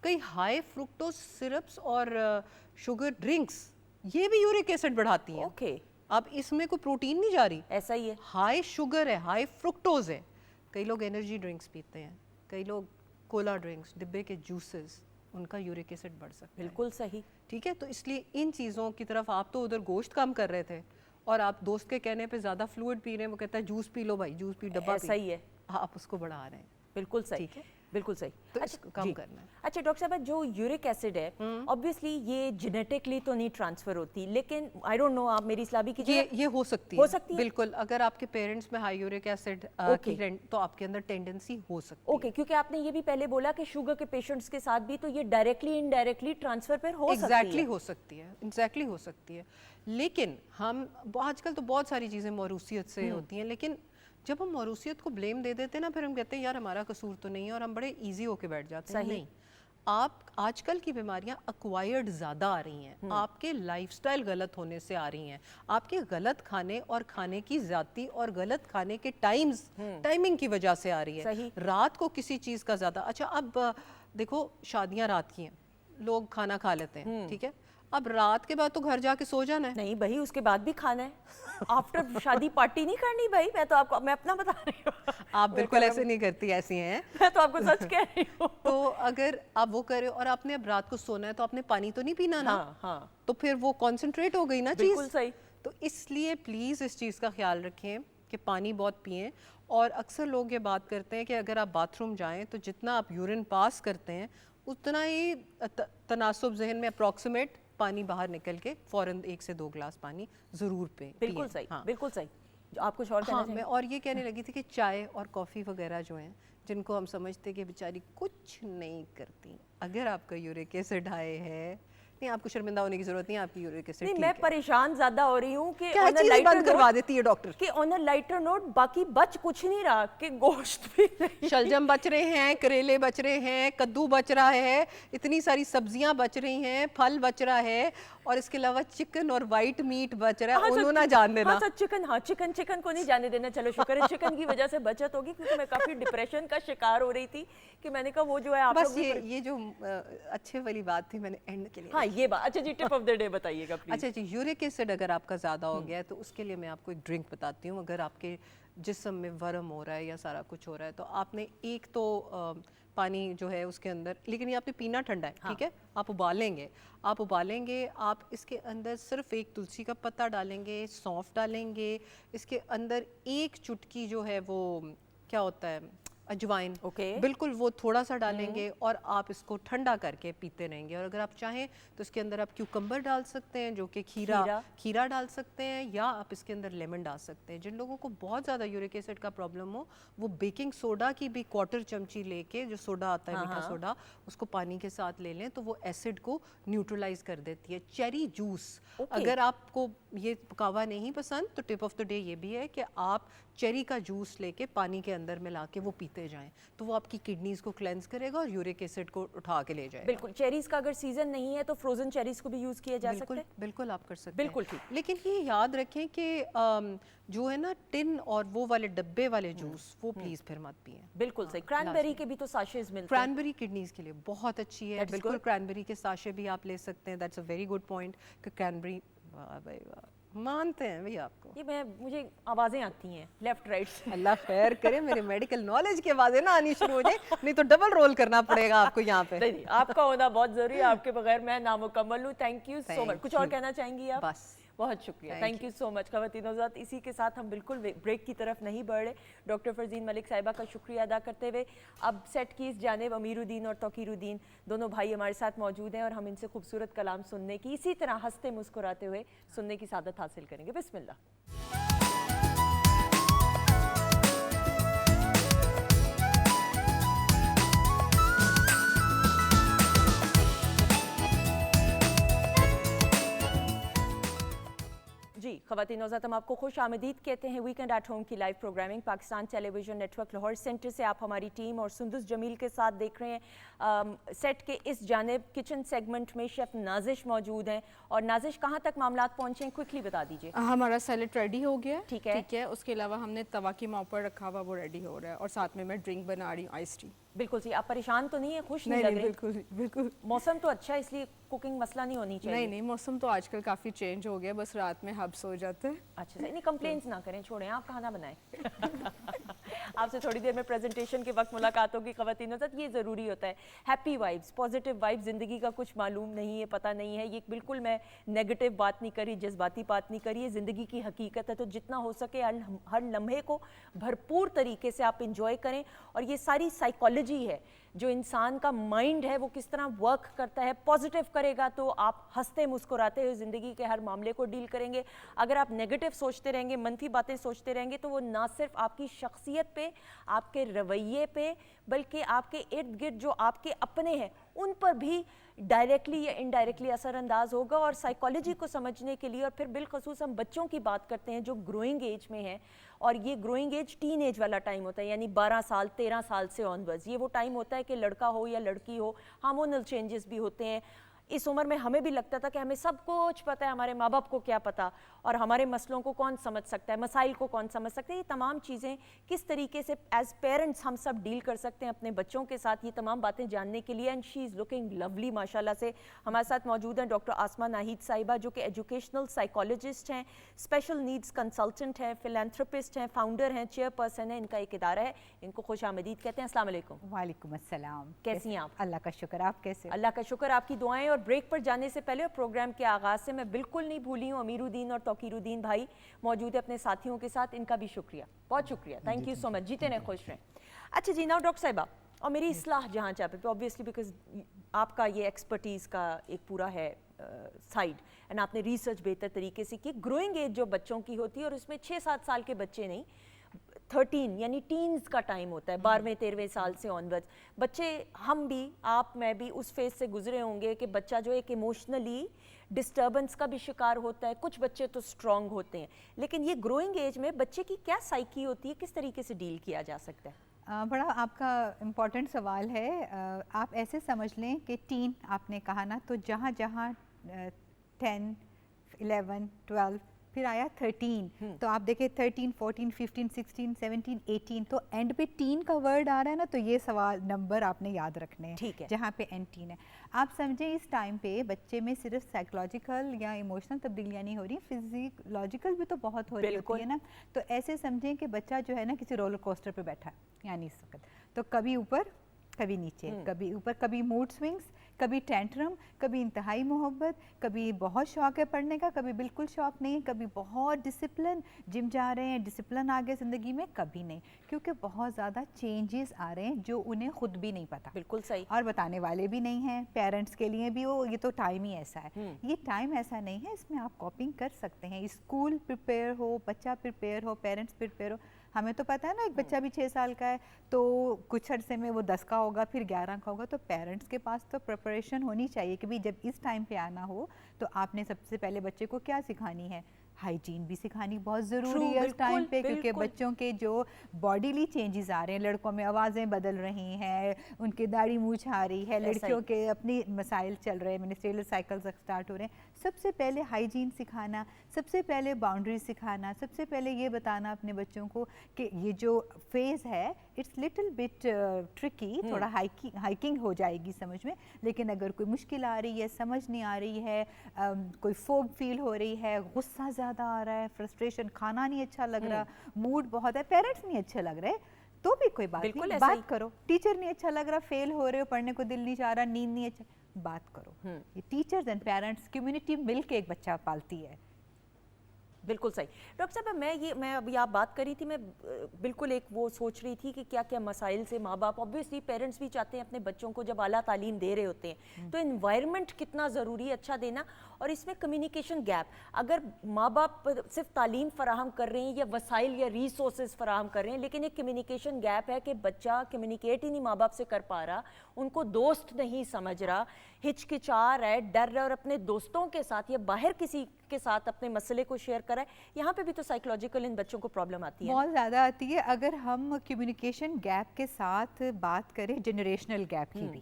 कई हाई फ्रुक्टोज सिरप्स और शुगर ड्रिंक्स ये भी यूरिक एसिड बढ़ाती हैं। ओके। अब इसमें कोई प्रोटीन नहीं जा रही, ऐसा ही है। हाई शुगर है, हाई फ्रुक्टोज है। कई लोग एनर्जी ड्रिंक्स पीते हैं, कई लोग कोला ड्रिंक्स, डिब्बे के जूसेस, उनका यूरिक एसिड बढ़ सकता है। बिल्कुल सही। ठीक है, तो इसलिए इन चीज़ों की तरफ, आप तो उधर गोश्त कम कर रहे थे और आप दोस्त के कहने पे ज़्यादा फ्लूइड पी रहे हैं, वो कहता है जूस पी लो भाई, जूस पी, डब्बा ऐसा ही है। आप उसको बढ़ा रहे हैं। बिल्कुल सही। ठीक है। बिल्कुल सही। तो इसको कम जी। करना है। अच्छा डॉक्टर साहब, जो यूरिक एसिड है ऑब्वियसली ये जेनेटिकली तो नहीं ट्रांसफर होती, लेकिन आई डोंट नो, आप मेरी सलाह भी कीजिए। ये हो सकती हो है, सकती है? बिल्कुल। अगर आपके पेरेंट्स में हाई यूरिक एसिड तो आपके अंदर टेंडेंसी हो सकती ओके, क्योंकि आपने ये भी पहले बोला कि शुगर के पेशेंट्स के साथ भी तो ये डायरेक्टली इनडायरेक्टली ट्रांसफर पर हो सकती है। एग्जैक्टली हो सकती है, एग्जैक्टली हो सकती है। लेकिन हम आजकल तो बहुत सारी चीज़ें मौरूसियत से होती हैं, लेकिन जब हम मौरूसियत को ब्लेम दे देते हैं ना, फिर हम कहते हैं यार हमारा कसूर तो नहीं है, और हम बड़े इजी होके बैठ जाते हैं। नहीं, आप आजकल की बीमारियां अक्वायर्ड ज़्यादा आ रही हैं, आपके लाइफस्टाइल गलत होने से आ रही हैं, आपके गलत खाने और खाने की ज़्यादती और गलत खाने के टाइमिंग की वजह से आ रही है। रात को किसी चीज़ का ज़्यादा, अच्छा अब देखो शादियां रात की हैं, लोग खाना खा लेते हैं, ठीक है, अब रात के बाद तो घर जाके सो जाना है। नहीं भाई, उसके बाद भी खाना है। आफ्टर शादी पार्टी नहीं करनी भाई। मैं अपना बता रही हूँ। आप बिल्कुल ऐसे नहीं करती, ऐसी हैं। मैं तो आपको सच कह रही हूँ। तो अगर आप वो करे और आपने अब रात को सोना है तो आपने पानी तो नहीं पीना ना। हाँ। तो फिर वो कॉन्सेंट्रेट हो गई ना चीज़। बिल्कुल सही। तो इसलिए प्लीज़ इस चीज़ का ख्याल रखें कि पानी बहुत पिएं। और अक्सर लोग ये बात करते हैं कि अगर आप बाथरूम जाएं तो जितना आप यूरिन पास करते हैं उतना ही तनासुब जहन में अप्रॉक्सीमेट पानी बाहर निकल के फ़ौरन 1 से 2 गिलास पानी ज़रूर पिएं। बिल्कुल सही। हाँ। बिल्कुल सही। आप कुछ और कहना हाँ, मैं और ये कहने लगी थी कि चाय और कॉफ़ी वगैरह जो हैं, जिनको हम समझते हैं कि बेचारी कुछ नहीं करती, अगर आपका यूरिक एसिड हाई है नहीं, आपको शर्मिंदा होने की जरूरत नहीं है, आपकी यूरिक एसिड नहीं, ठीक मैं है। परेशान ज्यादा हो रही हूँ कि क्या on a चीज़ lighter बंद करवा note- देती है डॉक्टर? कि ऑन अ लाइटर नोट बाकी बच कुछ नहीं रहा, कि गोश्त भी नहीं। शलजम बच रहे हैं, करेले बच रहे हैं, कद्दू बच रहा है, इतनी सारी सब्जियां बच रही हैं, फल बच रहा है, और इसके अलावा चिकन और वाइट मीट बच रहा है। हाँ, उन्होंने ना जान देना। हाँ सर, चिकन को नहीं जाने देना। चलो शुक्र है चिकन की वजह से बचत होगी, क्योंकि मैं काफी डिप्रेशन का शिकार हो रही थी कि मैंने कहा वो जो है आप बस लोग भी ये जो अच्छे वाली बात थी मैंने एंड के लिए। हाँ ये बात। अच्छा जी, टिप ऑफ द डे बताइएगा प्लीज। अच्छा जी, यूरिक एसिड अगर आपका ज़्यादा हो गया है तो उसके लिए मैं आपको एक ड्रिंक बताती हूँ। अगर आपके जिस्म में वर्म हो रहा है या सारा कुछ हो रहा है तो आपने एक तो पानी जो है उसके अंदर, लेकिन ये आपने पीना ठंडा है, ठीक है, आप उबालेंगे, आप इसके अंदर सिर्फ एक तुलसी का पत्ता डालेंगे, सौंफ डालेंगे, इसके अंदर एक चुटकी जो है वो क्या होता है अजवाइन, बिल्कुल वो थोड़ा सा डालेंगे और आप इसको ठंडा करके पीते रहेंगे। और अगर आप चाहें तो इसके अंदर आप क्यूकम्बर डाल सकते हैं, जो कि खीरा डाल सकते हैं, या आप इसके अंदर लेमन डाल सकते हैं। जिन लोगों को बहुत ज़्यादा यूरिक एसिड का प्रॉब्लम हो वो बेकिंग सोडा की भी 1/4 चमची लेके, जो सोडा आता है मीठा सोडा, उसको पानी के साथ ले लें तो वो एसिड को न्यूट्रलाइज कर देती है। चेरी जूस, अगर आपको ये पकावा नहीं पसंद तो टिप ऑफ द डे ये भी है कि आप चेरी का जूस लेके पानी के अंदर मिला के वो पीते जाएं, तो वो आपकी किडनीज को क्लेंस करेगा और यूरिक एसिड को उठा के ले जाएगा। बिल्कुल। चेरीज का अगर सीजन नहीं है तो फ्रोजन चेरीज को भी यूज किया जा सकता है। बिल्कुल आप कर सकते हैं, बिल्कुल ठीक। लेकिन ये याद रखें कि जो है ना टिन और वो वाले डब्बे वाले जूस वो प्लीज फिर मत पिएं। बिल्कुल सही। क्रैनबेरी के भी तो साशेज मिलते हैं। क्रैनबेरी किडनीज के लिए बहुत अच्छी है, बिल्कुल क्रैनबेरी के साशे भी आप ले सकते हैं। That's a very good point कि क्रैनबेरी, वाह भाई वाह, मानते हैं भैया आपको। ये मुझे आवाजें आती हैं लेफ्ट राइट से। अल्लाह खैर करे, मेरे मेडिकल नॉलेज की आवाजें ना आनी शुरू हो जाए, नहीं तो डबल रोल करना पड़ेगा आपको यहाँ पे। नहीं, आपका होना बहुत जरूरी है, आपके बगैर मैं नामुकम्मल हूँ। Thank you so much. कुछ और कहना चाहेंगी आप? बस बहुत शुक्रिया, थैंक यू सो मच। ख़वातीन हज़रात, इसी के साथ हम बिल्कुल ब्रेक की तरफ नहीं बढ़ रहे। डॉक्टर फरजीन मलिक साहिबा का शुक्रिया अदा करते हुए अब सेट की इस जानिब अमीरुद्दीन और तौकीरुद्दीन दोनों भाई हमारे साथ मौजूद हैं और हम इनसे खूबसूरत कलाम सुनने की, इसी तरह हंसते मुस्कुराते हुए सुनने की सादत हासिल करेंगे। बिस्मिल्लाह। जी ख़वातीन हज़रात, हम आपको खुश आमदीद कहते हैं वीकेंड एट होम की live programming Pakistan television network Lahore centre से। आप हमारी टीम और सुंदुस जमील के साथ देख रहे हैं। सेट के इस जानिब किचन सेगमेंट में शेफ़ नाजिश मौजूद हैं। और नाजिश, कहाँ तक मामलात पहुँचे हैं, क्विकली बता दीजिए। हमारा सैलेड रेडी हो गया, ठीक है। उसके अलावा हमने तवा कीमा ऊपर रखा हुआ, वो रेडी हो रहा है, और साथ में मैं ड्रिंक बना रही हूँ, आइस टी। बिल्कुल सही। आप परेशान तो नहीं है, खुश नहीं लग रहे? बिल्कुल बिल्कुल। मौसम तो अच्छा है, इसलिए कुकिंग मसला नहीं होनी चाहिए। नहीं, मौसम तो आजकल काफ़ी चेंज हो गया, बस रात में हब्स हो जाते हैं। अच्छा सही। नहीं, कंप्लेंट्स ना करें, छोड़ें, आप खाना बनाएं। आपसे थोड़ी देर में प्रेजेंटेशन के वक्त मुलाकात होगी ख़वातीन हज़रात। ये ज़रूरी होता है, हैप्पी वाइब्स, पॉजिटिव वाइब्स। ज़िंदगी का कुछ मालूम नहीं है, पता नहीं है, ये बिल्कुल मैं नेगेटिव बात नहीं करी, जज्बाती बात नहीं करी, ये ज़िंदगी की हकीकत है। तो जितना हो सके हर लम्हे को भरपूर तरीके से आप इंजॉय करें। और ये सारी साइकोलॉजी है, जो इंसान का माइंड है वो किस तरह वर्क करता है। पॉजिटिव करेगा तो आप हंसते मुस्कुराते हुए ज़िंदगी के हर मामले को डील करेंगे। अगर आप नेगेटिव सोचते रहेंगे, मनफी बातें सोचते रहेंगे, तो वो ना सिर्फ आपकी शख्सियत पे, आपके रवैये पे, बल्कि आपके इर्द गिर्द जो आपके अपने हैं उन पर भी डायरेक्टली या इनडायरेक्टली असरअंदाज होगा। और साइकोलॉजी को समझने के लिए, और फिर बिलखसूस हम बच्चों की बात करते हैं जो ग्रोइंग एज में हैं, और ये ग्रोइंग एज टीन एज वाला टाइम होता है, यानी 12 साल 13 साल से ऑनवर्ड्स। ये वो टाइम होता है कि लड़का हो या लड़की हो, हार्मोनल चेंजेस भी होते हैं। इस उम्र में हमें भी लगता था कि हमें सब कुछ पता है, हमारे माँ बाप को क्या पता, और हमारे मसलों को कौन समझ सकता है, मसाइल को कौन समझ सकता है। ये तमाम चीज़ें किस तरीके से एज पेरेंट्स हम सब डील कर सकते हैं अपने बच्चों के साथ, ये तमाम बातें जानने के लिए। And she is looking lovely माशाल्लाह से। हमारे साथ मौजूद हैं डॉक्टर आसमा नाहिद साहिबा, जो कि एजुकेशनल साइकोलॉजिस्ट हैं, स्पेशल नीड्स कंसल्टेंट हैं, फिलैंथ्रोपिस्ट हैं, फाउंडर हैं, चेयरपर्सन हैं, इनका एक इदारा है। इनको खुश आमदीद कहते हैं। अस्सलाम वालेकुम। वालेकुम अस्सलाम। कैसी हैं आप? अल्लाह का शुक्र, आप कैसे? अल्लाह का शुक्र, आपकी दुआएं। और ब्रेक पर जाने से पहले और प्रोग्राम के आगाज़ से मैं बिल्कुल नहीं भूली हूँ, अमीरुद्दीन और तौकीरुद्दीन भाई मौजूद है अपने साथियों के साथ, इनका भी शुक्रिया, बहुत शुक्रिया, थैंक यू सो मच। जीते रहे, खुश रहें। अच्छा जी, नाउ डॉक्टर साहिबा, और मेरी इस्लाह जहाँ चाहे पे, ऑब्वियसली बिकॉज आपका ये एक्सपर्टीज़ का एक पूरा है साइड, एंड आपने रिसर्च बेहतर तरीके से की। ग्रोइंग एज जो बच्चों की होती है, और उसमें 6-7 साल के बच्चे नहीं, 13 یعنی ٹینز کا ٹائم ہوتا ہے 12ویں 13ویں سال سے آنورڈ. بچے ہم بھی آپ میں بھی اس فیز سے گزرے ہوں گے کہ بچہ جو ایک ایموشنلی ڈسٹربنس کا بھی شکار ہوتا ہے. کچھ بچے تو اسٹرانگ ہوتے ہیں, لیکن یہ گروئنگ ایج میں بچے کی کیا سائیکی ہوتی ہے, کس طریقے سے ڈیل کیا جا سکتا ہے؟ بڑا آپ کا امپورٹنٹ سوال ہے. آپ ایسے سمجھ لیں کہ ٹین آپ نے کہا نا, تو جہاں جہاں 10 11 12 پھر آیا 13, تو آپ دیکھیں 13 14 15 16 17 18, تو اینڈ پہ ٹین کا ورڈ آ رہا ہے نا, تو یہ سوال نمبر آپ نے یاد رکھنے ہیں جہاں پہ اینڈ ٹین ہے. آپ سمجھیں اس ٹائم پہ بچے میں صرف سائیکولوجیکل یا ایموشنل تبدیلیاں نہیں ہو رہی, فزیولوجیکل بھی تو بہت ہو رہی ہوتی ہے نا. تو ایسے سمجھیں کہ بچہ جو ہے نا کسی رولر کوسٹر پہ بیٹھا ہے, یعنی اس وقت تو کبھی اوپر کبھی نیچے, کبھی اوپر, کبھی موڈ سوئنگس, کبھی ٹینٹرم, کبھی انتہائی محبت, کبھی بہت شوق ہے پڑھنے کا, کبھی بالکل شوق نہیں, کبھی بہت ڈسپلن, جم جا رہے ہیں, ڈسپلن آ گیا زندگی میں, کبھی نہیں, کیونکہ بہت زیادہ چینجز آ رہے ہیں جو انہیں خود بھی نہیں پتہ. بالکل صحیح. اور بتانے والے بھی نہیں ہیں, پیرنٹس کے لیے بھی یہ تو ٹائم ہی ایسا ہے. یہ ٹائم ایسا نہیں ہے, اس میں آپ کوپنگ کر سکتے ہیں. اسکول پریپیئر ہو, بچہ پریپیئر ہو, پیرنٹس پریپیئر ہو. ہمیں تو پتہ ہے نا, ایک بچہ بھی 6 سال کا ہے تو کچھ عرصے میں وہ 10 کا ہوگا, پھر 11 کا ہوگا. تو پیرنٹس کے پاس تو پریپریشن ہونی چاہیے کہ بھی جب اس ٹائم پہ آنا ہو تو آپ نے سب سے پہلے بچے کو کیا سکھانی ہے, ہائیجین بھی سکھانی بہت ضروری ہے اس ٹائم پہ, کیونکہ بچوں کے جو باڈیلی چینجز آ رہے ہیں, لڑکوں میں آوازیں بدل رہی ہیں, ان کی داڑھی مونچھ آ رہی ہے, لڑکیوں کے اپنی مسائل چل رہے ہیں, منسٹریل سائیکلز اسٹارٹ ہو رہے ہیں. سب سے پہلے ہائیجین سکھانا, سب سے پہلے باؤنڈریز سکھانا, سب سے پہلے یہ بتانا اپنے بچوں کو کہ یہ جو فیز ہے اٹس لٹل بٹ ٹرکی, تھوڑا ہائکنگ ہو جائے گی سمجھ میں, لیکن اگر کوئی مشکل آ رہی ہے, سمجھ نہیں آ رہی ہے, کوئی فوگ فیل ہو رہی ہے, غصہ زیادہ آ رہا ہے, فرسٹریشن, کھانا نہیں اچھا لگ رہا, موڈ بہت ہے, پیرنٹس نہیں اچھے لگ رہے, تو بھی کوئی بات نہیں, بات کرو. ٹیچر نہیں اچھا لگ رہا, فیل ہو رہے ہو, پڑھنے کو دل نہیں چاہ رہا, نیند نہیں اچھا, بات کرو. یہ ٹیچرز اینڈ پیرنٹس کمیونٹی مل کے ایک بچہ پالتی ہے. بالکل صحیح. ڈاکٹر صاحب میں ابھی آپ بات کری تھی, میں بالکل ایک وہ سوچ رہی تھی کہ کیا کیا مسائل سے ماں باپ, آبویسلی پیرنٹس بھی چاہتے ہیں اپنے بچوں کو جب اعلیٰ تعلیم دے رہے ہوتے ہیں تو انوائرمنٹ کتنا ضروری ہے اچھا دینا, اور اس میں کمیونیکیشن گیپ. اگر ماں باپ صرف تعلیم فراہم کر رہے ہیں یا وسائل یا ریسورسز فراہم کر رہے ہیں, لیکن ایک کمیونیکیشن گیپ ہے کہ بچہ کمیونیکیٹ ہی نہیں ماں باپ سے کر پا رہا, ان کو دوست نہیں سمجھ رہا, ہچکچا رہا ہے, ڈر رہا ہے, اور اپنے دوستوں کے ساتھ یا باہر کسی کے ساتھ اپنے مسئلے کو شیئر کر رہا ہے, یہاں پہ بھی تو سائیکولوجیکل ان بچوں کو پرابلم آتی ہے, بہت زیادہ آتی ہے. اگر ہم کمیونیکیشن گیپ کے ساتھ بات کریں جنریشنل گیپ کی بھی,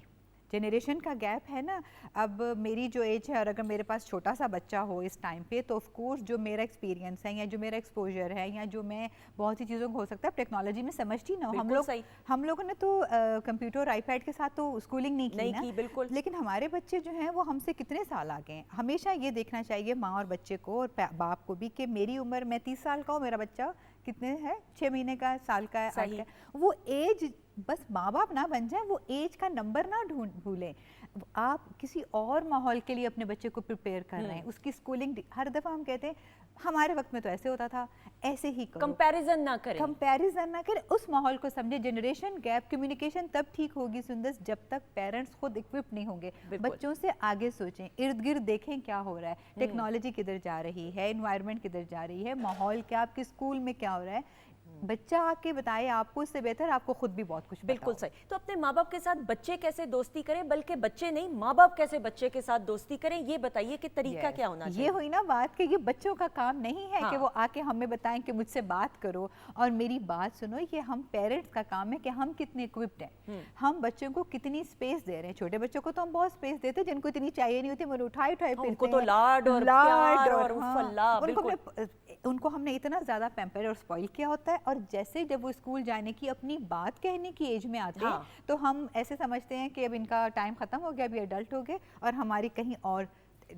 جنریشن کا گیپ ہے نا. اب میری جو ایج ہے اور اگر میرے پاس چھوٹا سا بچہ ہو اس ٹائم پہ, تو آف کورس جو میرا ایکسپیرینس ہے یا جو میرا ایکسپوجر ہے یا جو میں بہت سی چیزوں کو ہو سکتا ہے ٹیکنالوجی میں سمجھتی نہ ہو. ہم لوگوں نے تو کمپیوٹر آئی پیڈ کے ساتھ تو اسکولنگ نہیں کی نا, لیکن ہمارے بچے جو ہیں وہ ہم سے کتنے سال آگے ہیں. ہمیشہ یہ دیکھنا چاہیے ماں اور بچے کو اور باپ کو بھی کہ میری عمر, میں 30 سال کا ہوں, میرا بچہ کتنے ہے, 6 مہینے کا, سال کا ہے, 8 کا ہے. وہ ایج بس ماں باپ نہ بن جائیں, وہ ایج کا نمبر نہ بھولیں. آپ کسی اور ماحول کے لیے اپنے بچے کو پریپیئر کر رہے ہیں, اس کی اسکولنگ. ہر دفعہ ہم کہتے ہیں ہمارے وقت میں تو ایسے ہوتا تھا, ایسے ہی کرو, کمپیریزن نہ کریں, اس ماحول کو سمجھے. جنریشن گیپ, کمیونیکیشن تب ٹھیک ہوگی سندس جب تک پیرنٹس خود اکوپ نہیں ہوں گے. بچوں سے آگے سوچیں, ارد گرد دیکھیں کیا ہو رہا ہے, ٹیکنالوجی کدھر جا رہی ہے, انوائرمنٹ کدھر جا رہی ہے, ماحول کیا, آپ کے اسکول میں کیا ہو رہا ہے. بچہ آ کے بتائے آپ کو, اس سے بہتر آپ کو خود بھی بہت کچھ. بالکل صحیح. تو اپنے ماں باپ کے ساتھ بچے کیسے دوستی کریں, بلکہ بچے نہیں ماں باپ کیسے بچے کے ساتھ دوستی کریں, یہ بتائیے کہ طریقہ کیا ہونا چاہیے. یہ ہوئی نا بات کہ یہ بچوں کا کام نہیں ہے کہ وہ آ کے ہمیں بتائیں کہ مجھ سے بات کرو اور میری بات سنو. یہ ہم پیرنٹس کا کام ہے کہ ہم کتنے اکوپڈ ہیں, ہم بچوں کو کتنی اسپیس دے رہے ہیں. چھوٹے بچوں کو تو ہم بہت اسپیس دیتے ہیں, جن کو اتنی چاہیے نہیں ہوتی, وہ اٹھائے پھرتے ہیں, ان کو تو لاڈ اور پیار اور ان کو ہم نے اتنا زیادہ پیمپر اور اسپوائل کیا ہوتا ہے. اور جیسے جب وہ اسکول جانے کی, اپنی بات کہنے کی ایج میں آتے ہیں, تو ہم ایسے سمجھتے ہیں کہ اب ان کا ٹائم ختم ہو گیا, ابھی ایڈلٹ ہو گئے, اور ہماری کہیں اور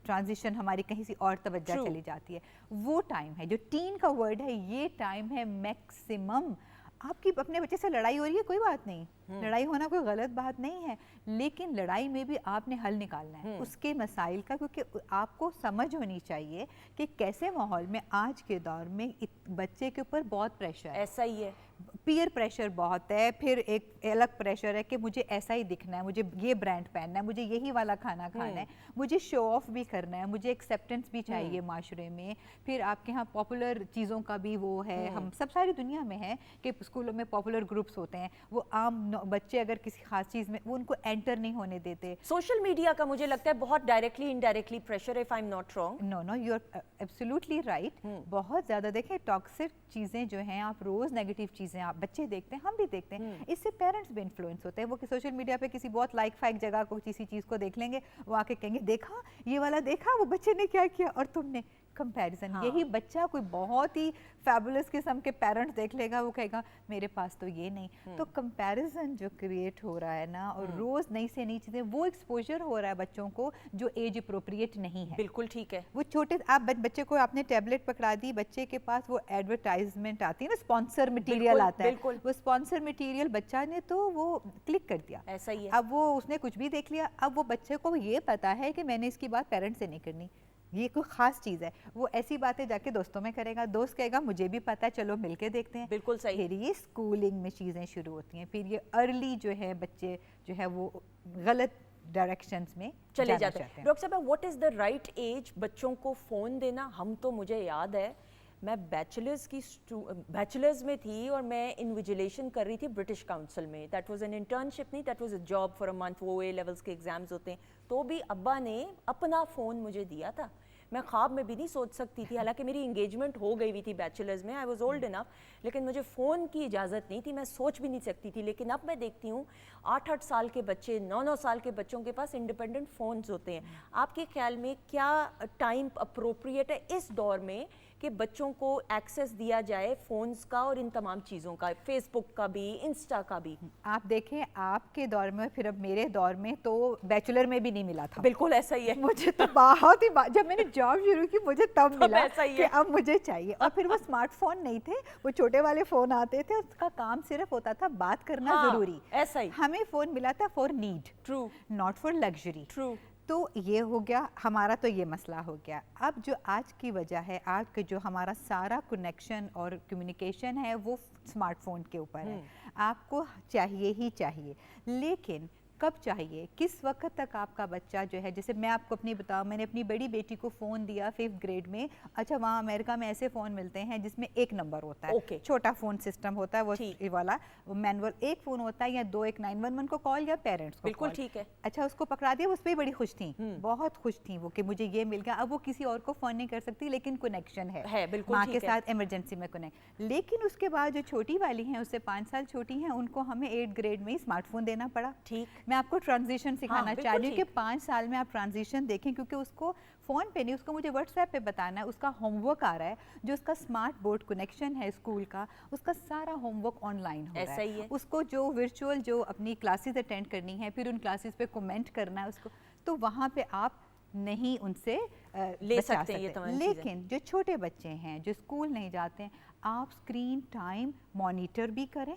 ٹرانزیشن, ہماری کہیں سی اور توجہ چلی جاتی ہے. وہ ٹائم ہے جو ٹین کا ورڈ ہے, یہ ٹائم ہے میکسیمم. آپ کی اپنے بچے سے لڑائی ہو رہی ہے, کوئی بات نہیں, لڑائی ہونا کوئی غلط بات نہیں ہے, لیکن لڑائی میں بھی آپ نے حل نکالنا ہے اس کے مسائل کا, کیونکہ آپ کو سمجھ ہونی چاہیے کہ کیسے ماحول میں آج کے دور میں بچے کے اوپر بہت پریشر ہے. ایسا ہی ہے, पीयर प्रेशर बहुत है, फिर एक अलग प्रेशर है कि मुझे ऐसा ही दिखना है, मुझे ये ब्रांड पहनना है, मुझे यही वाला खाना खाना है, मुझे शो ऑफ भी करना है, मुझे एक्सेप्टेंस भी चाहिए माशरे में। फिर आपके यहाँ पॉपुलर चीज़ों का भी वो है, हम सब सारी दुनिया में है कि स्कूलों में पॉपुलर ग्रुप्स होते हैं, वो आम बच्चे अगर किसी खास चीज़ में वो उनको एंटर नहीं होने देते। सोशल मीडिया का मुझे लगता है बहुत directly indirectly pressure, if I am not wrong. No you are absolutely right. बहुत ज़्यादा देखें टॉक्सिक चीज़ें जो हैं, आप रोज़ नेगेटिव चीज़ें आप बच्चे देखते हैं, हम भी देखते हैं, इससे पेरेंट्स भी इन्फ्लुएंस होते हैं। वो कि सोशल मीडिया पे किसी बहुत लाइक फाइक जगह को किसी चीज़ को देख लेंगे, वो आके कहेंगे देखा ये वाला, देखा वो बच्चे ने क्या किया और तुमने कंपैरिजन। हाँ। यही बच्चा कोई बहुत ही फैबुलस किस्म के पेरेंट्स देख लेगा, वो कहेगा मेरे पास तो ये नहीं। तो कंपैरिजन जो क्रिएट हो रहा है ना, और रोज नई से नई चीजें, वो एक्सपोजर हो रहा है बच्चों को जो एज अप्रोप्रिएट नहीं है। बिल्कुल ठीक है। वो छोटे आप बच्चे को आपने टैबलेट पकड़ा दी, बच्चे के पास वो एडवर्टाइजमेंट आती है ना, स्पॉन्सर मटेरियल बिल्कुल, आता है, बिल्कुल। वो स्पॉन्सर मटेरियल बच्चा ने तो वो क्लिक कर दिया, ऐसा ही है। अब वो उसने कुछ भी देख लिया। अब वो बच्चे को ये पता है कि मैंने इसकी बात पेरेंट्स से नहीं करनी, ये कोई खास चीज़ है, वो ऐसी बातें जाके दोस्तों में करेगा, दोस्त कहेगा मुझे भी पता है चलो मिलके देखते हैं। बिल्कुल सही। फिर ये स्कूलिंग में चीज़ें शुरू होती हैं, फिर ये अर्ली जो है बच्चे जो है वो गलत डायरेक्शंस में चले जाते हैं। डॉक्टर साहब, what is the right age बच्चों को फ़ोन देना? हम तो, मुझे याद है मैं बैचलर्स में थी और मैं इन्विजिलेशन कर रही थी ब्रिटिश काउंसिल में। दैट वाज एन इंटर्नशिप, नहीं, that was a job for a month. वो ए लेवल्स के एग्जाम्स होते हैं, तो भी अब्बा ने अपना फ़ोन मुझे दिया था। मैं ख्वाब में भी नहीं सोच सकती थी, हालांकि मेरी इंगेजमेंट हो गई हुई थी बैचलर्स में, आई वाज ओल्ड इनफ, लेकिन मुझे फ़ोन की इजाज़त नहीं थी, मैं सोच भी नहीं सकती थी। लेकिन अब मैं देखती हूँ 8-8 साल के बच्चे, 9-9 साल के बच्चों के पास इंडिपेंडेंट फ़ोन्स होते हैं। आपके ख्याल में क्या टाइम अप्रोप्रिएट है इस दौर में कि बच्चों को एक्सेस दिया जाए फ़ोन्स का और इन तमाम चीज़ों का, फेसबुक का भी, इंस्टा का भी? आप देखें आपके दौर में, फिर अब मेरे दौर में तो बैचलर में भी नहीं मिला था। बिल्कुल ऐसा ही है। मुझे तो बहुत ही जब मैंने जॉब शुरू की मुझे तब मिला ऐसा ही कि है। अब मुझे चाहिए। और फिर वो स्मार्टफोन नहीं थे, वो छोटे वाले फ़ोन आते थे, उसका काम सिर्फ होता था बात करना। हाँ, ज़रूरी ऐसा ही। हमें फ़ोन मिला था for need, true, not for luxury. True. तो ये हो गया हमारा, तो ये मसला हो गया। अब जो आज की वजह है, आज के जो हमारा सारा कनेक्शन और कम्युनिकेशन है वो स्मार्टफोन के ऊपर है। आपको चाहिए ही चाहिए, लेकिन कब चाहिए, किस वक्त तक आपका बच्चा जो है, जैसे मैं आपको अपनी बताऊं, मैंने अपनी बड़ी बेटी को फ़ोन दिया 5th ग्रेड में। अच्छा, वहाँ अमेरिका में ऐसे फ़ोन मिलते हैं जिसमें एक नंबर होता है, Okay. छोटा फ़ोन सिस्टम होता है, वो ये वाला मैनुअल, एक फ़ोन होता है, या 2 एक 911 को कॉल या पेरेंट्स को बिल्कुल call। ठीक है। अच्छा, उसको पकड़ा दिया, उस पर बड़ी खुश थी, बहुत खुश थी वो कि मुझे ये मिल गया। अब वो किसी और को फ़ोन नहीं कर सकती, लेकिन कनेक्शन है बिल्कुल माँ ठीक के है। साथ इमरजेंसी में कनेक्ट। लेकिन उसके बाद जो छोटी वाली हैं, उससे 5 साल छोटी हैं, उनको हमें 8th ग्रेड में ही स्मार्टफोन देना पड़ा। ठीक। मैं आपको ट्रांजिशन सिखाना बिल्कुल चाह रही हूँ कि ठीक। 5 साल में आप ट्रांजिशन देखें, क्योंकि उसको फ़ोन पे नहीं, उसको मुझे व्हाट्सएप पे बताना है, उसका होमवर्क आ रहा है, जो उसका स्मार्ट बोर्ड कनेक्शन है स्कूल का, उसका सारा होमवर्क ऑनलाइन हो रहा ऐसा ही है। उसको जो वर्चुअल जो अपनी क्लासेस अटेंड करनी है, फिर उन क्लासेस पे कमेंट करना है उसको, तो वहाँ पे आप नहीं उनसे ले बचा सकते हैं ये तमाम चीज़ें। लेकिन जो छोटे बच्चे हैं जो स्कूल नहीं जाते हैं, आप स्क्रीन टाइम मॉनिटर भी करें,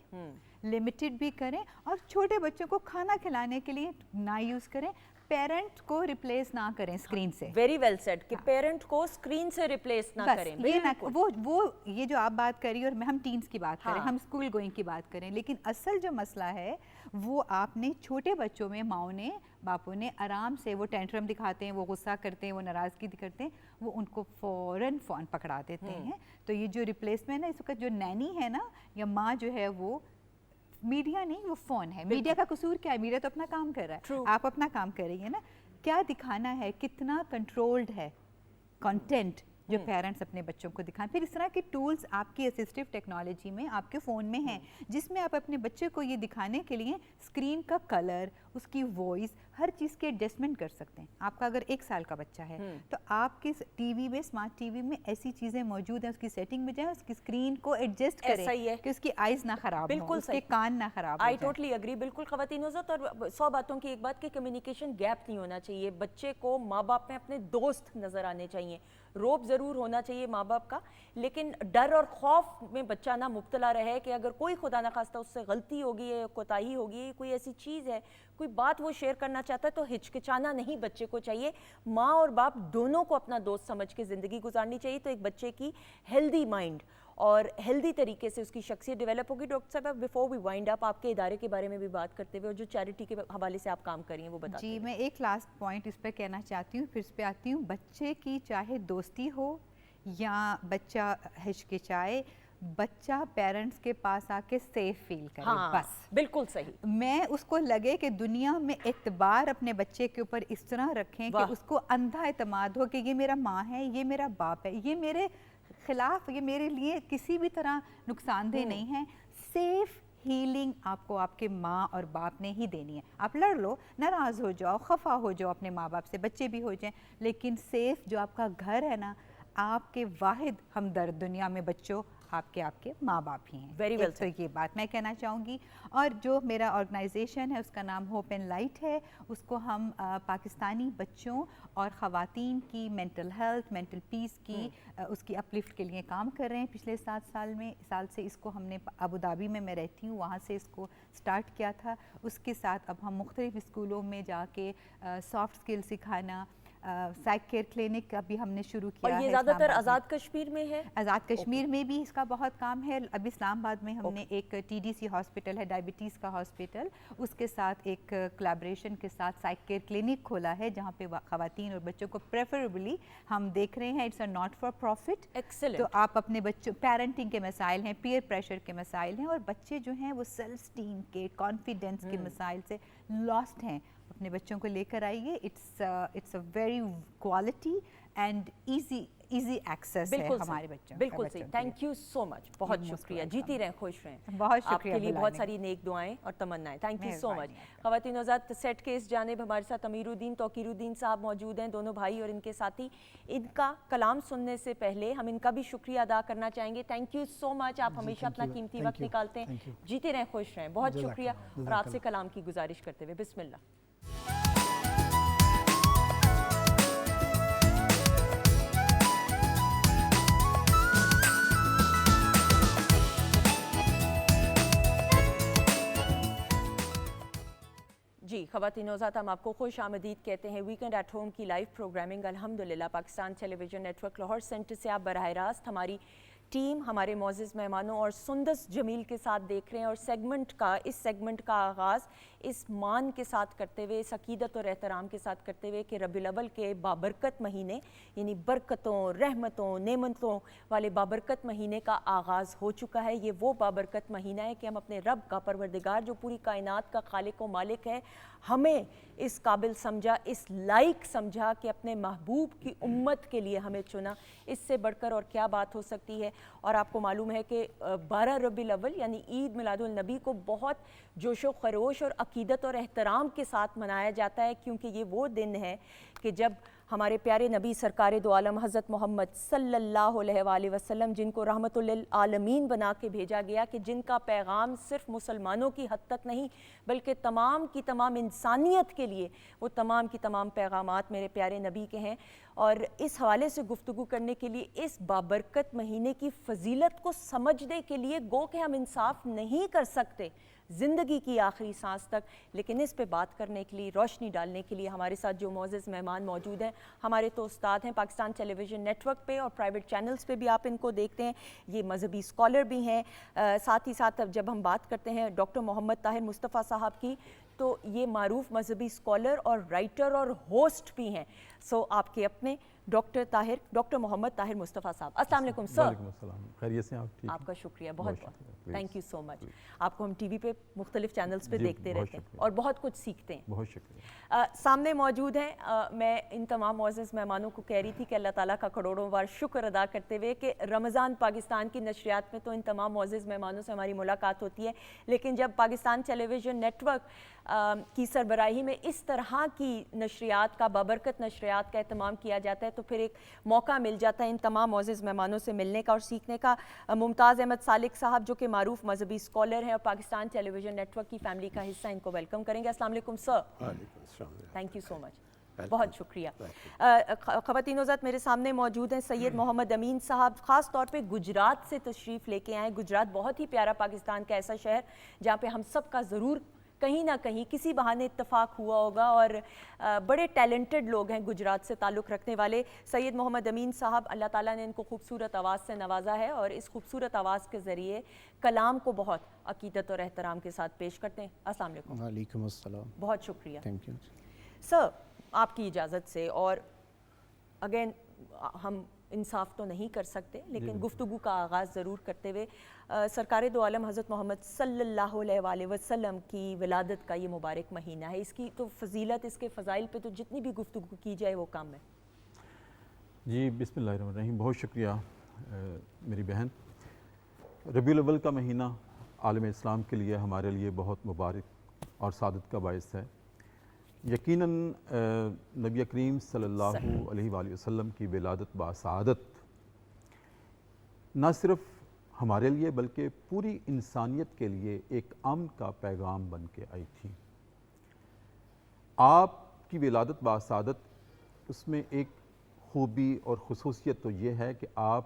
लिमिटेड भी करें, और छोटे बच्चों को खाना खिलाने के लिए ना यूज़ करें। पेरेंट को रिप्लेस ना करें स्क्रीन से। वेरी वेल सेड कि पेरेंट को स्क्रीन से रिप्लेस ना बस करें। ये ना, बिल्कुल। वो ये जो आप बात करी, और हम टीन्स की बात करें, हाँ। हम स्कूल गोइंग की बात करें, लेकिन असल जो मसला है वो आपने छोटे बच्चों में, माओ ने, बापों ने आराम से, वो टेंट्रम दिखाते हैं, वो गुस्सा करते हैं, वो नाराज़गी करते हैं, वो उनको फ़ौरन फ़ोन पकड़ा देते हैं। तो ये जो रिप्लेसमेंट है, इस वक्त जो नैनी है ना, या माँ जो है, वो मीडिया नहीं, वो फ़ोन है। मीडिया का कसूर क्या है? मीडिया तो अपना काम कर रहा है, आप अपना काम कर रही है ना। क्या दिखाना है, कितना कंट्रोल्ड है कंटेंट जो पेरेंट्स अपने बच्चों को दिखाएं। फिर इस तरह के टूल्स आपकी असिस्टिव टेक्नोलॉजी में आपके फ़ोन में हैं, जिसमें आप अपने बच्चे को ये दिखाने के लिए स्क्रीन का कलर, उसकी वॉइस, हर चीज़ के एडजस्टमेंट कर सकते हैं। आपका अगर 1 साल का बच्चा है तो आपके टीवी में, स्मार्ट टीवी में ऐसी चीज़ें मौजूद हैं, उसकी सेटिंग में जाए, उसकी स्क्रीन को एडजस्ट करें, ऐसा ही है कि उसकी आइज़ ना ख़राब हो, बिल्कुल उसके सही। कान ना ख़राब हो आई जाए। Totally agree. बिल्कुल ख़वातीन हज़रत, और 100 बातों की एक बात कि कम्युनिकेशन गैप नहीं होना चाहिए। बच्चे को माँ बाप में अपने दोस्त नज़र आने चाहिए, रोब ज़रूर होना चाहिए माँ बाप का, लेकिन डर और खौफ में बच्चा ना मुब्तला रहे कि अगर कोई खुदा न खास्ता उससे गलती होगी है, कोताही होगी है, कोई ऐसी चीज़ है, कोई बात वो शेयर करना चाहता है, तो हिचकिचाना नहीं बच्चे को चाहिए। माँ और बाप दोनों को अपना दोस्त समझ के ज़िंदगी गुजारनी चाहिए, तो एक बच्चे की हेल्दी माइंड اور ہیلدی طریقے سے اس کی شخصیت ڈیولپ ہوگی. ڈاکٹر صاحب بیفور وی وائنڈ اپ آپ کے ادارے کے بارے میں بھی بات کرتے ہوئے اور جو چیریٹی کے حوالے سے آپ کام کر رہی ہیں وہ بتائیں. جی میں ایک لاسٹ پوائنٹ اس پہ کہنا چاہتی ہوں, پھر اس پہ آتی ہوں. بچے کی چاہے دوستی ہو یا بچہ ہچکچائے, بچہ پیرنٹس کے پاس آ کے سیف فیل کرے, بس بالکل صحیح. میں اس کو لگے کہ دنیا میں اعتبار اپنے بچے کے اوپر اس طرح رکھیں کہ اس کو اندھا اعتماد ہو کہ یہ میرا ماں ہے, یہ میرا باپ ہے, یہ میرے خلاف, یہ میرے لیے کسی بھی طرح نقصان دہ نہیں ہے. سیف ہیلنگ آپ کو آپ کے ماں اور باپ نے ہی دینی ہے. آپ لڑ لو, ناراض ہو جاؤ, خفا ہو جاؤ اپنے ماں باپ سے, بچے بھی ہو جائیں, لیکن سیف جو آپ کا گھر ہے نا, آپ کے واحد ہمدرد دنیا میں بچوں آپ کے ماں باپ ہی ہیں. Very well تو یہ بات میں کہنا چاہوں گی. اور جو میرا آرگنائزیشن ہے اس کا نام ہوپ اینڈ لائٹ ہے, اس کو ہم پاکستانی بچوں اور خواتین کی مینٹل ہیلتھ, مینٹل پیس کی اس کی اپلفٹ کے لیے کام کر رہے ہیں. پچھلے 7 سال سے اس کو ہم نے ابو ظہبی میں رہتی ہوں, وہاں سے اس کو سٹارٹ کیا تھا. اس کے ساتھ اب ہم مختلف اسکولوں میں جا کے سافٹ اسکل سکھانا, سائیک کیئر کلینک ابھی ہم نے شروع کیا ہے. اور یہ زیادہ تر آزاد کشمیر میں ہے؟ آزاد کشمیر میں بھی اس کا بہت کام ہے. ابھی اسلام آباد میں ہم نے ایک TDC ہاسپٹل ہے, ڈائبٹیز کا ہاسپٹل, اس کے ساتھ ایک کلیبریشن کے ساتھ سائیک کیئر کلینک کھولا ہے جہاں پہ خواتین اور بچوں کو پریفریبلی ہم دیکھ رہے ہیں it's a not for profit. تو آپ اپنے بچوں, پیرنٹنگ کے مسائل ہیں, پیئر پریشر کے مسائل ہیں, اور بچے جو ہیں وہ سیلف اسٹیم کے, کانفیڈنس کے مسائل سے لاسٹ ہیں, اپنے بچوں کو لے کر آئیے. It's a very quality and easy access ہے ہمارے بچوں. بالکل صحیح. تھینک یو سو مچ, بہت شکریہ. جیتی رہیں, خوش رہیں. بہت شکریہ. آپ کے لیے بہت ساری نیک دعائیں اور تمنائیں. تھینک یو سو مچ. خواتین آزاد سیٹ کے اس جانب ہمارے ساتھ امیر الدین, توقیر الدین صاحب موجود ہیں, دونوں بھائی اور ان کے ساتھی. ان کا کلام سننے سے پہلے ہم ان کا بھی شکریہ ادا کرنا چاہیں گے. تھینک یو سو مچ, آپ ہمیشہ اپنا قیمتی وقت نکالتے ہیں. جیتے رہیں, خوش رہیں. بہت شکریہ. اور آپ سے کلام کی گزارش کرتے ہوئے بسم اللہ. جی خواتین وزات, ہم آپ کو خوش آمدید کہتے ہیں. ویکنڈ ایٹ ہوم کی لائیو پروگرامنگ الحمدللہ Pakistan television network Lahore centre سے آپ براہ راست ہماری ٹیم, ہمارے معزز مہمانوں اور سندس جمیل کے ساتھ دیکھ رہے ہیں. اور اس سیگمنٹ کا آغاز اس مان کے ساتھ کرتے ہوئے, اس عقیدت اور احترام کے ساتھ کرتے ہوئے کہ ربیع الاول کے بابرکت مہینے, یعنی برکتوں, رحمتوں, نعمتوں والے بابرکت مہینے کا آغاز ہو چکا ہے. یہ وہ بابرکت مہینہ ہے کہ ہم اپنے رب کا, پروردگار جو پوری کائنات کا خالق و مالک ہے, ہمیں اس قابل سمجھا, اس لائق سمجھا کہ اپنے محبوب کی امت کے لیے ہمیں چنا. اس سے بڑھ کر اور کیا بات ہو سکتی ہے. اور آپ کو معلوم ہے کہ 12 ربیع الاول یعنی عید میلاد النبی کو بہت جوش و خروش اور عقیدت اور احترام کے ساتھ منایا جاتا ہے, کیونکہ یہ وہ دن ہے کہ جب ہمارے پیارے نبی سرکار دو عالم حضرت محمد صلی اللہ علیہ وآلہ وسلم, جن کو رحمت للعالمین بنا کے بھیجا گیا, کہ جن کا پیغام صرف مسلمانوں کی حد تک نہیں بلکہ تمام کی تمام انسانیت کے لیے, وہ تمام کی تمام پیغامات میرے پیارے نبی کے ہیں. اور اس حوالے سے گفتگو کرنے کے لیے, اس بابرکت مہینے کی فضیلت کو سمجھنے کے لیے, گو کہ ہم انصاف نہیں کر سکتے زندگی کی آخری سانس تک, لیکن اس پہ بات کرنے کے لیے, روشنی ڈالنے کے لیے ہمارے ساتھ جو معزز مہمان موجود ہیں, ہمارے تو استاد ہیں Pakistan television net work پہ اور پرائیویٹ چینلز پہ بھی آپ ان کو دیکھتے ہیں. یہ مذہبی اسکالر بھی ہیں, ساتھ ہی ساتھ جب ہم بات کرتے ہیں ڈاکٹر محمد طاہر مصطفیٰ صاحب کی, تو یہ معروف مذہبی اسکالر اور رائٹر اور ہوسٹ بھی ہیں. سو آپ کے اپنے ڈاکٹر محمد طاہر مصطفیٰ صاحب, السلام علیکم سر. وعلیکم السلام, خیریت سے آپ؟ آپ کا شکریہ, بہت بہت تھینک یو سو مچ. آپ کو ہم ٹی وی پہ مختلف چینلز پہ دیکھتے رہتے ہیں اور بہت کچھ سیکھتے ہیں. بہت شکریہ. سامنے موجود ہیں, میں ان تمام معزز مہمانوں کو کہہ رہی تھی کہ اللہ تعالیٰ کا کروڑوں بار شکر ادا کرتے ہوئے کہ رمضان پاکستان کی نشریات میں تو ان تمام معزز مہمانوں سے ہماری ملاقات ہوتی ہے, لیکن جب Pakistan television net work کی سربراہی میں اس طرح کی نشریات کا, بابرکت نشریات کا اہتمام کیا جاتا ہے, تو پھر ایک موقع مل جاتا ہے ان تمام معزز مہمانوں سے ملنے کا اور سیکھنے کا. ممتاز احمد سالک صاحب جو کہ معروف مذہبی اسکالر ہیں اور Pakistan television net work کی فیملی کا حصہ, ان کو ویلکم کریں گے. السلام علیکم سر. وعلیکم السلام. تھینک یو سو مچ, بہت شکریہ. خواتین وزات میرے سامنے موجود ہیں سید محمد امین صاحب, خاص طور پہ گجرات سے تشریف لے کے آئے. گجرات بہت ہی پیارا پاکستان کا ایسا شہر جہاں پہ ہم سب کا ضرور کہیں نہ کہیں کسی بہانے اتفاق ہوا ہوگا اور بڑے ٹیلنٹڈ لوگ ہیں گجرات سے تعلق رکھنے والے. سید محمد امین صاحب, اللہ تعالیٰ نے ان کو خوبصورت آواز سے نوازا ہے اور اس خوبصورت آواز کے ذریعے کلام کو بہت عقیدت اور احترام کے ساتھ پیش کرتے ہیں. السلام علیکم. وعلیکم السلام. بہت شکریہ. Thank you. سر, آپ کی اجازت سے, اور اگین ہم انصاف تو نہیں کر سکتے لیکن گفتگو کا آغاز ضرور کرتے ہوئے, سرکار دو عالم حضرت محمد صلی اللہ علیہ وآلہ وسلم کی ولادت کا یہ مبارک مہینہ ہے, اس کی تو فضیلت, اس کے فضائل پہ تو جتنی بھی گفتگو کی جائے وہ کم ہے. جی بسم اللہ الرحمن الرحیم. بہت شکریہ میری بہن. ربیع الاول کا مہینہ عالم اسلام کے لیے, ہمارے لیے بہت مبارک اور سعادت کا باعث ہے. یقیناً نبی کریم صلی اللہ علیہ وآلہ وسلم کی ولادت باسعادت نہ صرف ہمارے لیے بلکہ پوری انسانیت کے لیے ایک امن کا پیغام بن کے آئی تھی. آپ کی ولادت باسعادت, اس میں ایک خوبی اور خصوصیت تو یہ ہے کہ آپ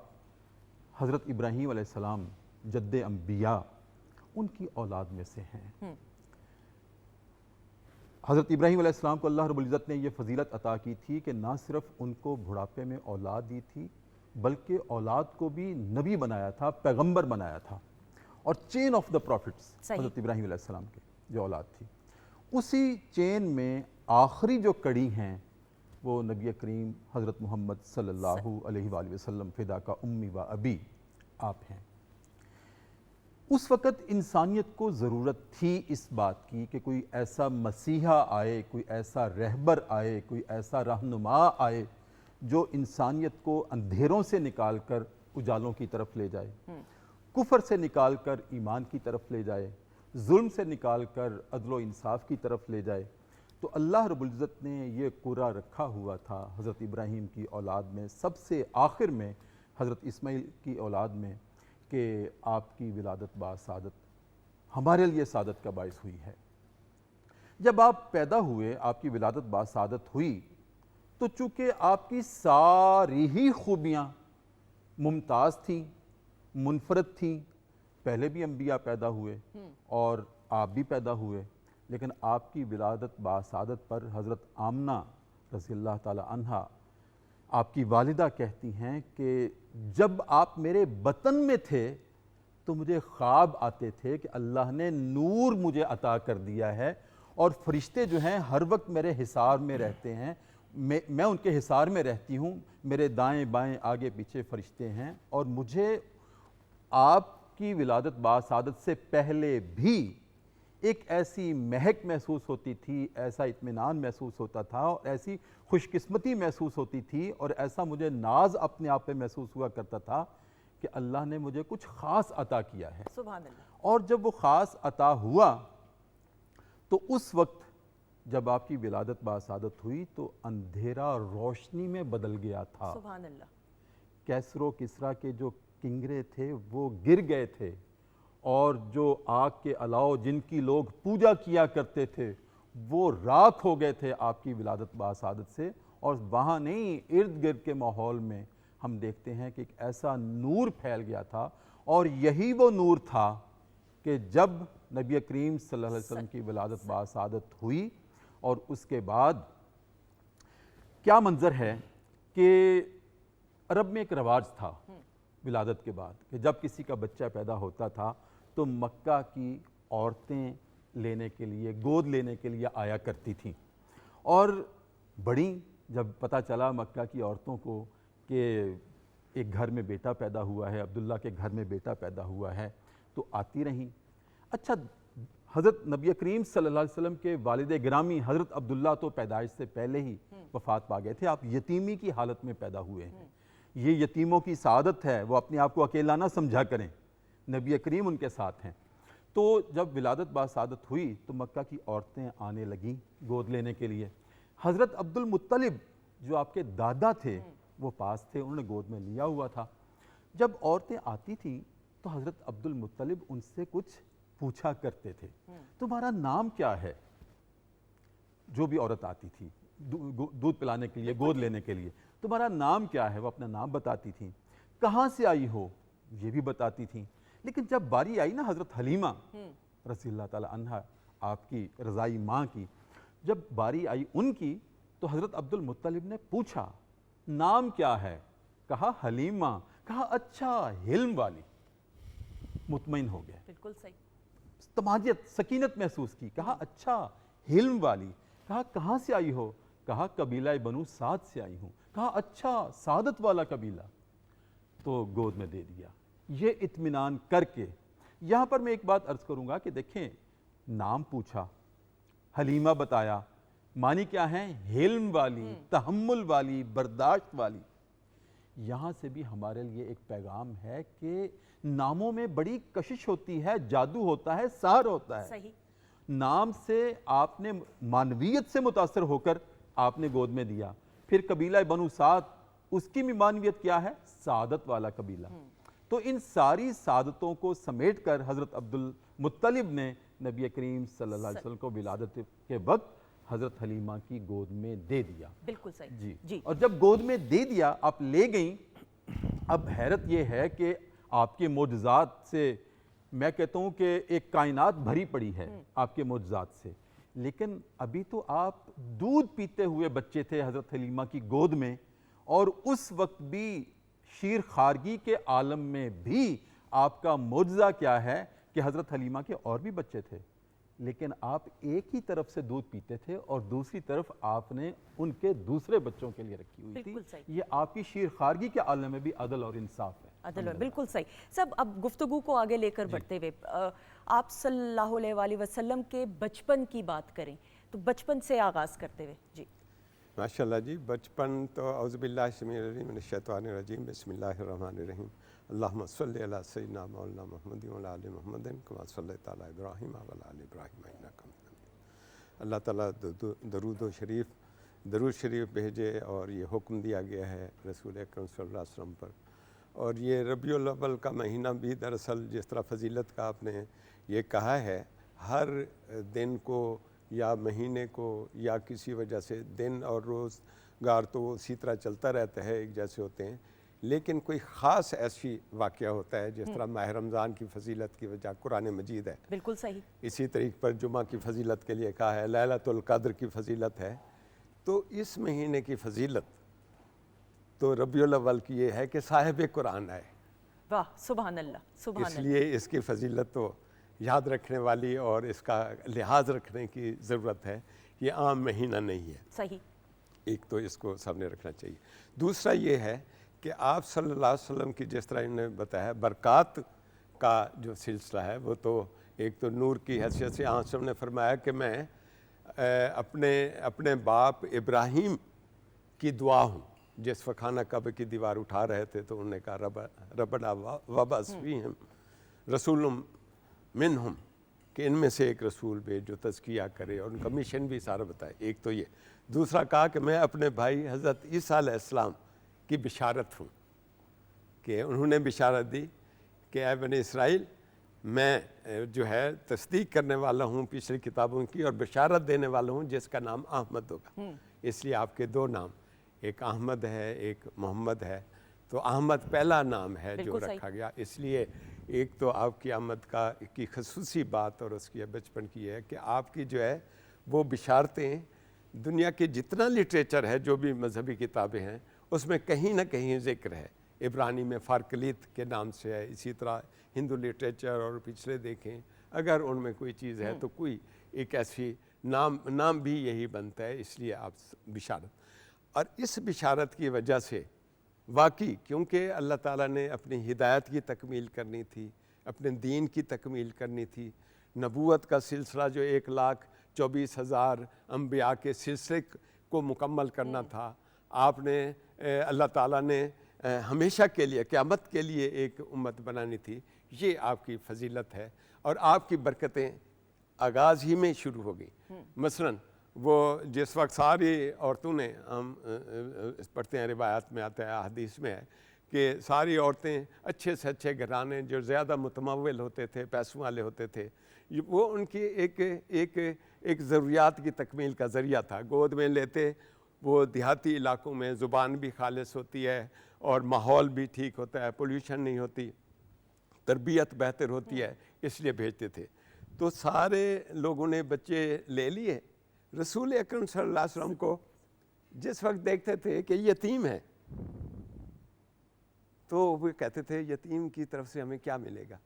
حضرت ابراہیم علیہ السلام جد انبیاء, ان کی اولاد میں سے ہیں. حضرت ابراہیم علیہ السلام کو اللہ رب العزت نے یہ فضیلت عطا کی تھی کہ نہ صرف ان کو بڑھاپے میں اولاد دی تھی بلکہ اولاد کو بھی نبی بنایا تھا, پیغمبر بنایا تھا. اور چین آف دا پروفٹس حضرت ابراہیم علیہ السلام کی جو اولاد تھی, اسی چین میں آخری جو کڑی ہیں وہ نبی کریم حضرت محمد صلی اللہ علیہ وآلہ وسلم فدا کا امی و ابی آپ ہیں. اس وقت انسانیت کو ضرورت تھی اس بات کی کہ کوئی ایسا مسیحا آئے, کوئی ایسا رہبر آئے, کوئی ایسا رہنما آئے جو انسانیت کو اندھیروں سے نکال کر اجالوں کی طرف لے جائے, کفر سے نکال کر ایمان کی طرف لے جائے, ظلم سے نکال کر عدل و انصاف کی طرف لے جائے. تو اللہ رب العزت نے یہ قرہ رکھا ہوا تھا حضرت ابراہیم کی اولاد میں, سب سے آخر میں حضرت اسماعیل کی اولاد میں, کہ آپ کی ولادت باسعادت ہمارے لیے سعادت کا باعث ہوئی ہے. جب آپ پیدا ہوئے, آپ کی ولادت باسعادت ہوئی, تو چونکہ آپ کی ساری ہی خوبیاں ممتاز تھیں, منفرد تھیں. پہلے بھی انبیاء پیدا ہوئے اور آپ بھی پیدا ہوئے, لیکن آپ کی ولادت باسعادت پر حضرت آمنہ رضی اللہ تعالی عنہا, آپ کی والدہ کہتی ہیں کہ جب آپ میرے بطن میں تھے تو مجھے خواب آتے تھے کہ اللہ نے نور مجھے عطا کر دیا ہے, اور فرشتے جو ہیں ہر وقت میرے حصار میں رہتے ہیں, میں ان کے حصار میں رہتی ہوں, میرے دائیں بائیں آگے پیچھے فرشتے ہیں, اور مجھے آپ کی ولادت باسعادت سے پہلے بھی ایک ایسی مہک محسوس ہوتی تھی, ایسا اطمینان محسوس ہوتا تھا, اور ایسی خوش قسمتی محسوس ہوتی تھی, اور ایسا مجھے ناز اپنے آپ پہ محسوس ہوا کرتا تھا کہ اللہ نے مجھے کچھ خاص عطا کیا ہے. سبحان اللہ. اور جب وہ خاص عطا ہوا تو اس وقت جب آپ کی ولادت باسعادت ہوئی تو اندھیرا روشنی میں بدل گیا تھا. سبحان اللہ. کیسر و کسریٰ کے جو کنگرے تھے وہ گر گئے تھے, اور جو آگ کے علاوہ جن کی لوگ پوجا کیا کرتے تھے وہ راکھ ہو گئے تھے آپ کی ولادت باسعادت سے. اور وہاں نہیں, ارد گرد کے ماحول میں ہم دیکھتے ہیں کہ ایک ایسا نور پھیل گیا تھا, اور یہی وہ نور تھا کہ جب نبی کریم صلی اللہ علیہ وسلم کی ولادت باسعادت ہوئی, اور اس کے بعد کیا منظر ہے کہ عرب میں ایک رواج تھا ولادت کے بعد کہ جب کسی کا بچہ پیدا ہوتا تھا تو مکہ کی عورتیں لینے کے لیے, گود لینے کے لیے آیا کرتی تھیں. اور بڑی جب پتہ چلا مکہ کی عورتوں کو کہ ایک گھر میں بیٹا پیدا ہوا ہے, عبداللہ کے گھر میں بیٹا پیدا ہوا ہے, تو آتی رہیں. اچھا, حضرت نبی کریم صلی اللہ علیہ وسلم کے والد گرامی حضرت عبداللہ تو پیدائش سے پہلے ہی وفات پا گئے تھے, آپ یتیمی کی حالت میں پیدا ہوئے ہیں. یہ یتیموں کی سعادت ہے, وہ اپنے آپ کو اکیلا نہ سمجھا کریں, نبی کریم ان کے ساتھ ہیں. تو جب ولادت باسعادت ہوئی تو مکہ کی عورتیں آنے لگیں گود لینے کے لیے. حضرت عبد المطلب جو آپ کے دادا تھے وہ پاس تھے, انہوں نے گود میں لیا ہوا تھا. جب عورتیں آتی تھیں تو حضرت عبد المطلب ان سے کچھ پوچھا کرتے تھے, تمہارا نام کیا ہے؟ جو بھی عورت آتی تھی دودھ پلانے کے لیے, گود لینے کے لیے, تمہارا نام کیا ہے؟ وہ اپنا نام بتاتی تھیں. کہاں سے آئی ہو؟ یہ بھی بتاتی تھیں. لیکن جب باری آئی نا حضرت حلیمہ رضی اللہ تعالی عنہا آپ کی رضائی ماں کی، جب باری آئی ان کی تو حضرت عبد المطلب نے پوچھا نام کیا ہے؟ کہا حلیمہ، کہا اچھا حلم والی، مطمئن ہو گئے، بالکل صحیح. طمانینت سکینت محسوس کی. کہا اچھا حلم والی، کہا کہاں سے آئی ہو؟ کہا قبیلہ بنو سعد سے آئی ہوں. کہا اچھا سعادت والا قبیلہ، تو گود میں دے دیا. یہ اطمینان کر کے یہاں پر میں ایک بات عرض کروں گا کہ دیکھیں، نام پوچھا، حلیمہ بتایا، معنی کیا ہیں؟ حلم والی، تحمل والی، برداشت والی. یہاں سے بھی ہمارے لیے ایک پیغام ہے کہ ناموں میں بڑی کشش ہوتی ہے، جادو ہوتا ہے، سحر ہوتا ہے. صحیح. نام سے آپ نے معنویت سے متاثر ہو کر آپ نے گود میں دیا. پھر قبیلہ بنو سعد، اس کی بھی معنویت کیا ہے؟ سعادت والا قبیلہ. تو ان ساری سعادتوں کو سمیٹ کر حضرت عبد المطلب نے نبی کریم صلی اللہ علیہ وسلم کو ولادت کے وقت حضرت حلیمہ کی گود میں دے دیا. بالکل صحیح. جی جی. اور جب گود میں دے دیا، آپ لے گئیں. اب حیرت یہ ہے کہ آپ کے معجزات سے میں کہتا ہوں کہ ایک کائنات بھری پڑی ہے آپ کے معجزات سے، لیکن ابھی تو آپ دودھ پیتے ہوئے بچے تھے حضرت حلیمہ کی گود میں، اور اس وقت بھی شیر خارگی کے عالم میں بھی آپ کا معجزہ کیا ہے کہ حضرت حلیمہ کے اور بھی بچے تھے، لیکن آپ ایک ہی طرف سے دودھ پیتے تھے اور دوسری طرف آپ نے ان کے دوسرے بچوں کے لیے رکھی ہوئی تھی. بالکل صحیح. یہ آپ کی شیر خارگی کے عالم میں بھی عدل اور انصاف ہے. عدل ہے، بالکل صحیح. سب اب گفتگو کو آگے لے کر بڑھتے ہوئے آپ صلی اللہ علیہ وآلہ وسلم کے بچپن کی بات کریں تو بچپن سے آغاز کرتے ہوئے. جی ماشاءاللہ جی. بچپن تو اعوذ باللہ السمیع العلیم من الشیطان الرجیم، بسم اللہ الرحمن الرحیم. اللہم صلی علی سیدنا مولانا محمد وعلی آل محمد کما صلیت علی ابراہیم وعلی آل ابراہیم انک حمید مجید. اللہ تعالیٰ درود شریف بھیجے اور یہ حکم دیا گیا ہے رسول اکرم صلی اللہ علیہ وسلم پر. اور یہ ربیع الاول کا مہینہ بھی دراصل جس طرح فضیلت کا آپ نے یہ کہا ہے، ہر دن کو یا مہینے کو یا کسی وجہ سے دن اور روزگار تو اسی طرح چلتا رہتا ہے، ایک جیسے ہوتے ہیں، لیکن کوئی خاص ایسی واقعہ ہوتا ہے جس طرح ماہ رمضان کی فضیلت کی وجہ قرآن مجید ہے. بالکل صحیح. اسی طریقے پر جمعہ کی فضیلت کے لیے کہا ہے، لیلۃ القدر کی فضیلت ہے. تو اس مہینے کی فضیلت تو ربیع الاول کی یہ ہے کہ صاحب قرآن آئے. واہ سبحان اللہ سبحان اس اللہ. لیے اس کی فضیلت تو یاد رکھنے والی اور اس کا لحاظ رکھنے کی ضرورت ہے. یہ عام مہینہ نہیں ہے. صحیح. ایک تو اس کو سامنے رکھنا چاہیے. دوسرا یہ ہے کہ آپ صلی اللہ علیہ وسلم کی جس طرح انہوں نے بتایا برکات کا جو سلسلہ ہے وہ تو ایک تو نور کی حیثیت سے آپ نے فرمایا کہ میں اپنے باپ ابراہیم کی دعا ہوں. جس وقت خانہ کعبہ کی دیوار اٹھا رہے تھے تو انہوں نے کہا ربنا وابعث فیہم رسول منہم، کہ ان میں سے ایک رسول بھیج جو تزکیہ کرے، اور ان کا مشن بھی سارا بتائے. ایک تو یہ. دوسرا کہا کہ میں اپنے بھائی حضرت عیسیٰ علیہ السلام کی بشارت ہوں، کہ انہوں نے بشارت دی کہ اے بنی اسرائیل، میں جو ہے تصدیق کرنے والا ہوں پچھلی کتابوں کی اور بشارت دینے والا ہوں جس کا نام احمد ہوگا. اس لیے آپ کے دو نام، ایک احمد ہے ایک محمد ہے. تو احمد پہلا نام ہے جو رکھا گیا. اس لیے ایک تو آپ کی آمد کی خصوصی بات اور اس کی بچپن کی ہے کہ آپ کی جو ہے وہ بشارتیں دنیا کے جتنا لٹریچر ہے، جو بھی مذہبی کتابیں ہیں، اس میں کہیں نہ کہیں ذکر ہے. عبرانی میں فارکلیت کے نام سے ہے، اسی طرح ہندو لٹریچر اور پچھلے دیکھیں اگر ان میں کوئی چیز ہے تو کوئی ایک ایسی نام بھی یہی بنتا ہے. اس لیے آپ بشارت، اور اس بشارت کی وجہ سے واقعی کیونکہ اللہ تعالیٰ نے اپنی ہدایت کی تکمیل کرنی تھی، اپنے دین کی تکمیل کرنی تھی. نبوت کا سلسلہ جو 1,24,000 انبیاء کے سلسلے کو مکمل کرنا تھا، آپ نے اللہ تعالیٰ نے ہمیشہ کے لیے قیامت کے لیے ایک امت بنانی تھی. یہ آپ کی فضیلت ہے اور آپ کی برکتیں آغاز ہی میں شروع ہو گئیں. مثلاً وہ جس وقت ساری عورتوں نے، ہم پڑھتے ہیں روایات میں آتا ہے، حدیث میں ہے کہ ساری عورتیں اچھے سے اچھے گھرانے جو زیادہ متمول ہوتے تھے، پیسوں والے ہوتے تھے، وہ ان کی ایک ضروریات کی تکمیل کا ذریعہ تھا. گود میں لیتے، وہ دیہاتی علاقوں میں زبان بھی خالص ہوتی ہے اور ماحول بھی ٹھیک ہوتا ہے، پولیوشن نہیں ہوتی، تربیت بہتر ہوتی ہے، اس لیے بھیجتے تھے. تو سارے لوگوں نے بچے لے لیے. رسول اکرم صلی اللہ علیہ وسلم کو جس وقت دیکھتے تھے کہ یتیم ہے تو وہ کہتے تھے یتیم کی طرف سے ہمیں کیا ملے گا,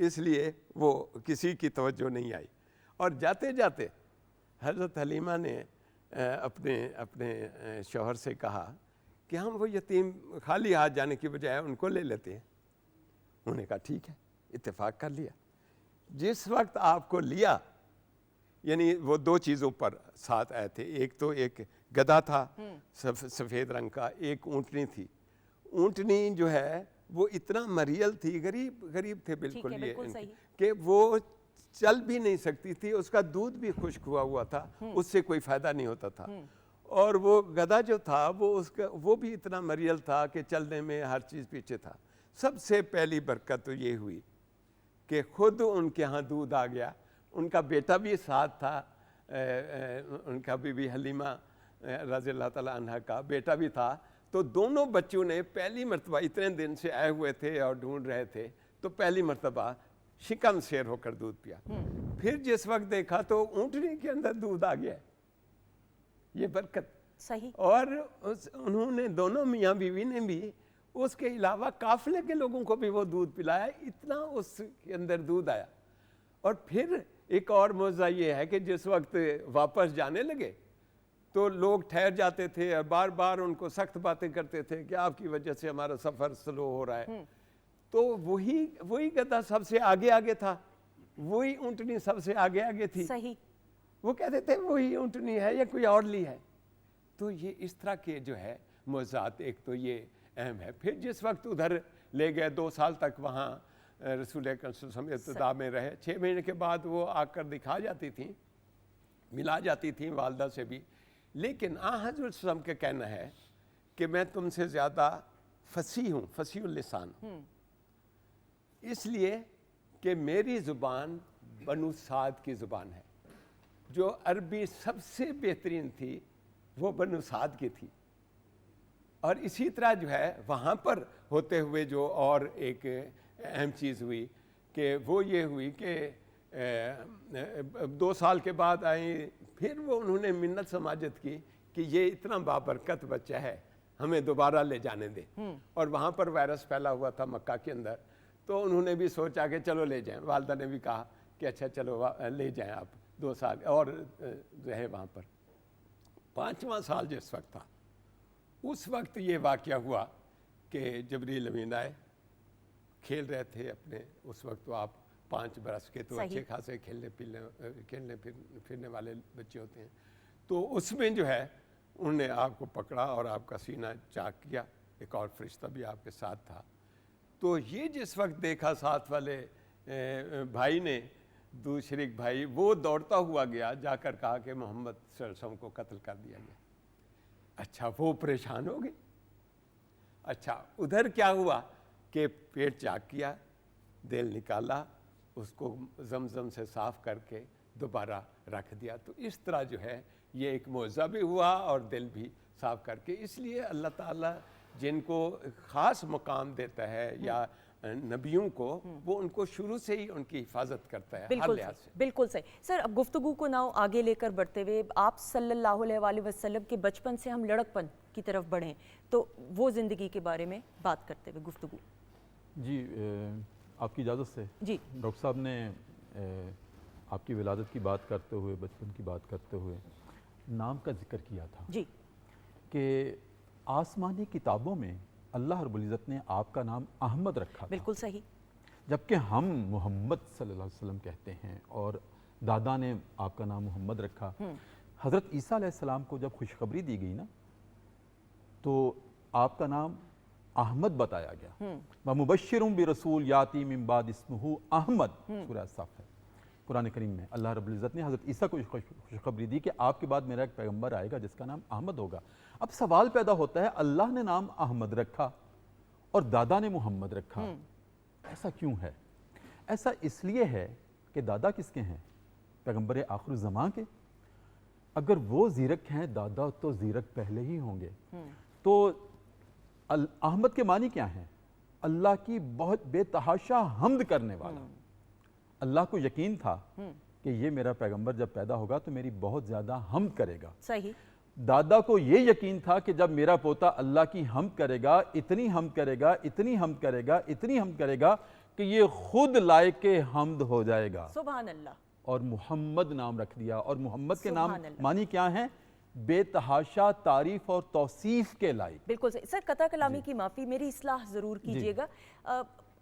اس لیے وہ کسی کی توجہ نہیں آئی. اور جاتے جاتے حضرت حلیمہ نے اپنے شوہر سے کہا کہ ہم وہ یتیم خالی ہاتھ جانے کی بجائے ان کو لے لیتے ہیں. انہوں نے کہا ٹھیک ہے, اتفاق کر لیا. جس وقت آپ کو لیا, یعنی وہ 2 چیزوں پر ساتھ آئے تھے, ایک تو ایک گدھا تھا سفید رنگ کا, ایک اونٹنی تھی. اونٹنی جو ہے وہ اتنا مریل تھی, غریب تھے بالکل یہ, کہ وہ چل بھی نہیں سکتی تھی, اس کا دودھ بھی خشک ہوا تھا, اس سے کوئی فائدہ نہیں ہوتا تھا. اور وہ گدھا جو تھا وہ بھی اتنا مریل تھا کہ چلنے میں ہر چیز پیچھے تھا. سب سے پہلی برکت تو یہ ہوئی کہ خود ان کے ہاں دودھ آ گیا. ان کا بیٹا بھی ساتھ تھا, ان کا بی بی حلیمہ رضی اللہ تعالیٰ عنہ کا بیٹا بھی تھا. تو دونوں بچوں نے پہلی مرتبہ, اتنے دن سے آئے ہوئے تھے اور ڈھونڈ رہے تھے, تو پہلی مرتبہ شکم سیر ہو کر دودھ پیا. پھر جس وقت دیکھا تو اونٹنی کے اندر دودھ آ گیا. یہ برکت صحیح. اور انہوں نے دونوں میاں بیوی نے بھی اس کے علاوہ قافلے کے لوگوں کو بھی وہ دودھ پلایا, اتنا اس کے اندر دودھ آیا. اور پھر ایک اور معجزہ یہ ہے کہ جس وقت واپس جانے لگے تو لوگ ٹھہر جاتے تھے اور بار بار ان کو سخت باتیں کرتے تھے کہ آپ کی وجہ سے ہمارا سفر سلو ہو رہا ہے. تو وہی گدھا سب سے آگے تھا, وہی اونٹنی سب سے آگے تھی. صحیح. وہ کہتے تھے وہی اونٹنی ہے یا کوئی اور لی ہے. تو یہ اس طرح کے جو ہے معجزات, ایک تو یہ اہم ہے. پھر جس وقت ادھر لے گئے 2 سال تک وہاں رسول اکرم صلی اللہ علیہ وسلم ابتدا میں رہے. 6 مہینے کے بعد وہ آ کر دکھا جاتی تھیں, ملا جاتی تھیں والدہ سے بھی. لیکن حضرت صلی اللہ علیہ وسلم کا کہنا ہے کہ میں تم سے زیادہ فصیح ہوں, فصیح اللسان ہوں, اس لیے کہ میری زبان بنو سعد کی زبان ہے. جو عربی سب سے بہترین تھی وہ بنو سعد کی تھی. اور اسی طرح جو ہے وہاں پر ہوتے ہوئے جو اور ایک اہم چیز ہوئی کہ وہ یہ ہوئی کہ 2 سال کے بعد آئیں. پھر وہ انہوں نے منت سماجت کی کہ یہ اتنا بابرکت بچہ ہے, ہمیں دوبارہ لے جانے دیں. اور وہاں پر وائرس پھیلا ہوا تھا مکہ کے اندر, تو انہوں نے بھی سوچا کہ چلو لے جائیں. والدہ نے بھی کہا کہ اچھا چلو لے جائیں آپ, 2 سال اور رہے وہاں پر. 5واں سال جس وقت تھا اس وقت یہ واقعہ ہوا کہ جبریل امین آئے, کھیل رہے تھے اپنے. اس وقت تو آپ 5 برس کے تو اچھے خاصے کھیلنے پھرنے والے بچے ہوتے ہیں. تو اس میں جو ہے انہوں نے آپ کو پکڑا اور آپ کا سینہ چاک کیا. ایک اور فرشتہ بھی آپ کے ساتھ تھا. تو یہ جس وقت دیکھا ساتھ والے بھائی نے, شریک بھائی, وہ دوڑتا ہوا گیا, جا کر کہا کہ محمد صلی اللہ علیہ وسلم کو قتل کر دیا گیا. اچھا, وہ پریشان ہو گئے. اچھا, ادھر کیا ہوا کہ پیٹ چاک کیا, دل نکالا, اس کو زمزم سے صاف کر کے دوبارہ رکھ دیا. تو اس طرح جو ہے یہ ایک معجزہ بھی ہوا اور دل بھی صاف کر کے. اس لیے اللہ تعالیٰ جن کو خاص مقام دیتا ہے یا نبیوں کو, وہ ان کو شروع سے ہی ان کی حفاظت کرتا ہے ہر لحاظ سے. بالکل صحیح. سر, اب گفتگو کو نہ آگے لے کر بڑھتے ہوئے آپ صلی اللہ علیہ وآلہ وسلم کے بچپن سے ہم لڑکپن کی طرف بڑھیں, تو وہ زندگی کے بارے میں بات کرتے ہوئے گفتگو. جی, آپ کی اجازت سے. جی. ڈاکٹر صاحب نے آپ کی ولادت کی بات کرتے ہوئے, بچپن کی بات کرتے ہوئے نام کا ذکر کیا تھا. جی. کہ آسمانی کتابوں میں اللہ رب العزت نے آپ کا نام احمد رکھا تھا. بالکل صحیح. جبکہ ہم محمد صلی اللہ علیہ وسلم کہتے ہیں اور دادا نے آپ کا نام محمد رکھا. حضرت عیسیٰ علیہ السلام کو جب خوشخبری دی گئی نا, تو آپ کا نام احمد بتایا گیا. وَمُبَشِّرٌ بِرَسُولٍ یَأْتِی مِن بَعْدِہ اسْمُہُ احمد, سورہ الصف ہے قرآن کریم میں. اللہ رب العزت نے حضرت عیسیٰ کو خوشخبری دی کہ آپ کے بعد میرا ایک پیغمبر آئے گا جس کا نام احمد ہوگا. اب سوال پیدا ہوتا ہے, اللہ نے نام احمد رکھا اور دادا نے محمد رکھا, ایسا کیوں ہے؟ ایسا اس لیے ہے کہ دادا کس کے ہیں؟ پیغمبر آخر الزمان کے. اگر وہ زیرک ہیں, دادا تو زیرک پہلے ہی ہوں گے. تو احمد کے معنی کیا ہیں؟ اللہ کی بہت بے تحاشا حمد کرنے والا. अल्लाह को यकीन था कि ये मेरा पैगंबर जब पैदा होगा तो मेरी बहुत ज़्यादा हमद करेगा। सही। दादा को ये यकीन था कि जब मेरा पोता अल्लाह की हमद करेगा, इतनी हमद करेगा, इतनी हमद करेगा, इतनी हमद करेगा कि ये खुद लायके हमद हो जाएगा। सुभान अल्लाह। और मुहम्मद नाम रख दिया। और मुहम्मद के नाम सुभान अल्लाह। मानी क्या है? बेतहाशा तारीफ और तौसीफ के लायक। बिल्कुल सही। सर कता कलामी की माफ़ी, मेरी इस्लाह ज़रूर कीजिएगा।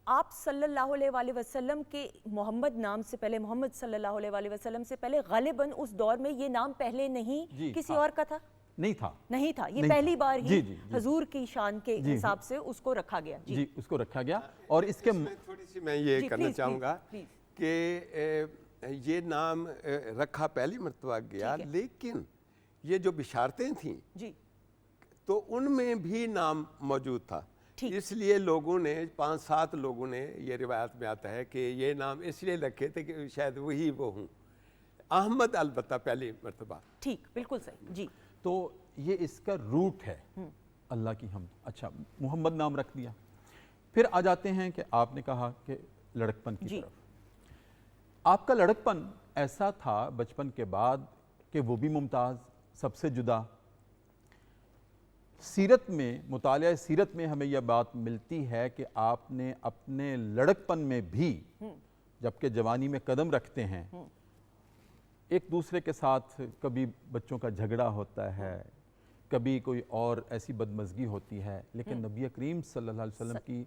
आप सल्लल्लाहु अलैहि वसल्लम के मोहम्मद नाम से पहले, मोहम्मद सल्लल्लाहु अलैहि वसल्लम से पहले गालिबन उस दौर में ये नाम पहले नहीं किसी और का था? नहीं था। नहीं था, ये नहीं पहली था। बार जी, ही जी, जी। हजूर की शान के हिसाब से उसको रखा गया। जी, उसको रखा गया। और इसके थोड़ी सी मैं ये जी, करना प्लीज़, चाहूँगा प्लीज़, कि ये नाम रखा पहली मरतबा गया, ठीक है। लेकिन ये जो बिशारतें थीं जी तो उनमें भी नाम मौजूद था। ठीक। इसलिए लोगों ने 5-7 लोगों ने, ये रिवायत में आता है कि ये नाम इसलिए रखे थे कि शायद वही वो हूँ। अहमद अलबत्ता पहली मरतबा। ठीक, बिल्कुल सही। जी तो ये इसका रूट है अल्लाह की हमद। अच्छा, मुहम्मद नाम रख दिया। फिर आ जाते हैं कि आपने कहा कि लड़कपन की जी। तरफ। आपका लड़कपन ऐसा था बचपन के बाद कि वो भी मुमताज़, सबसे जुदा। सीरत में, मुतालिया सीरत में हमें यह बात मिलती है कि आपने अपने लड़कपन में भी, जबकि जवानी में कदम रखते हैं, एक दूसरे के साथ कभी बच्चों का झगड़ा होता है, कभी कोई और ऐसी बदमज़गी होती है, लेकिन नबी करीम सल्लल्लाहु अलैहि वसल्लम की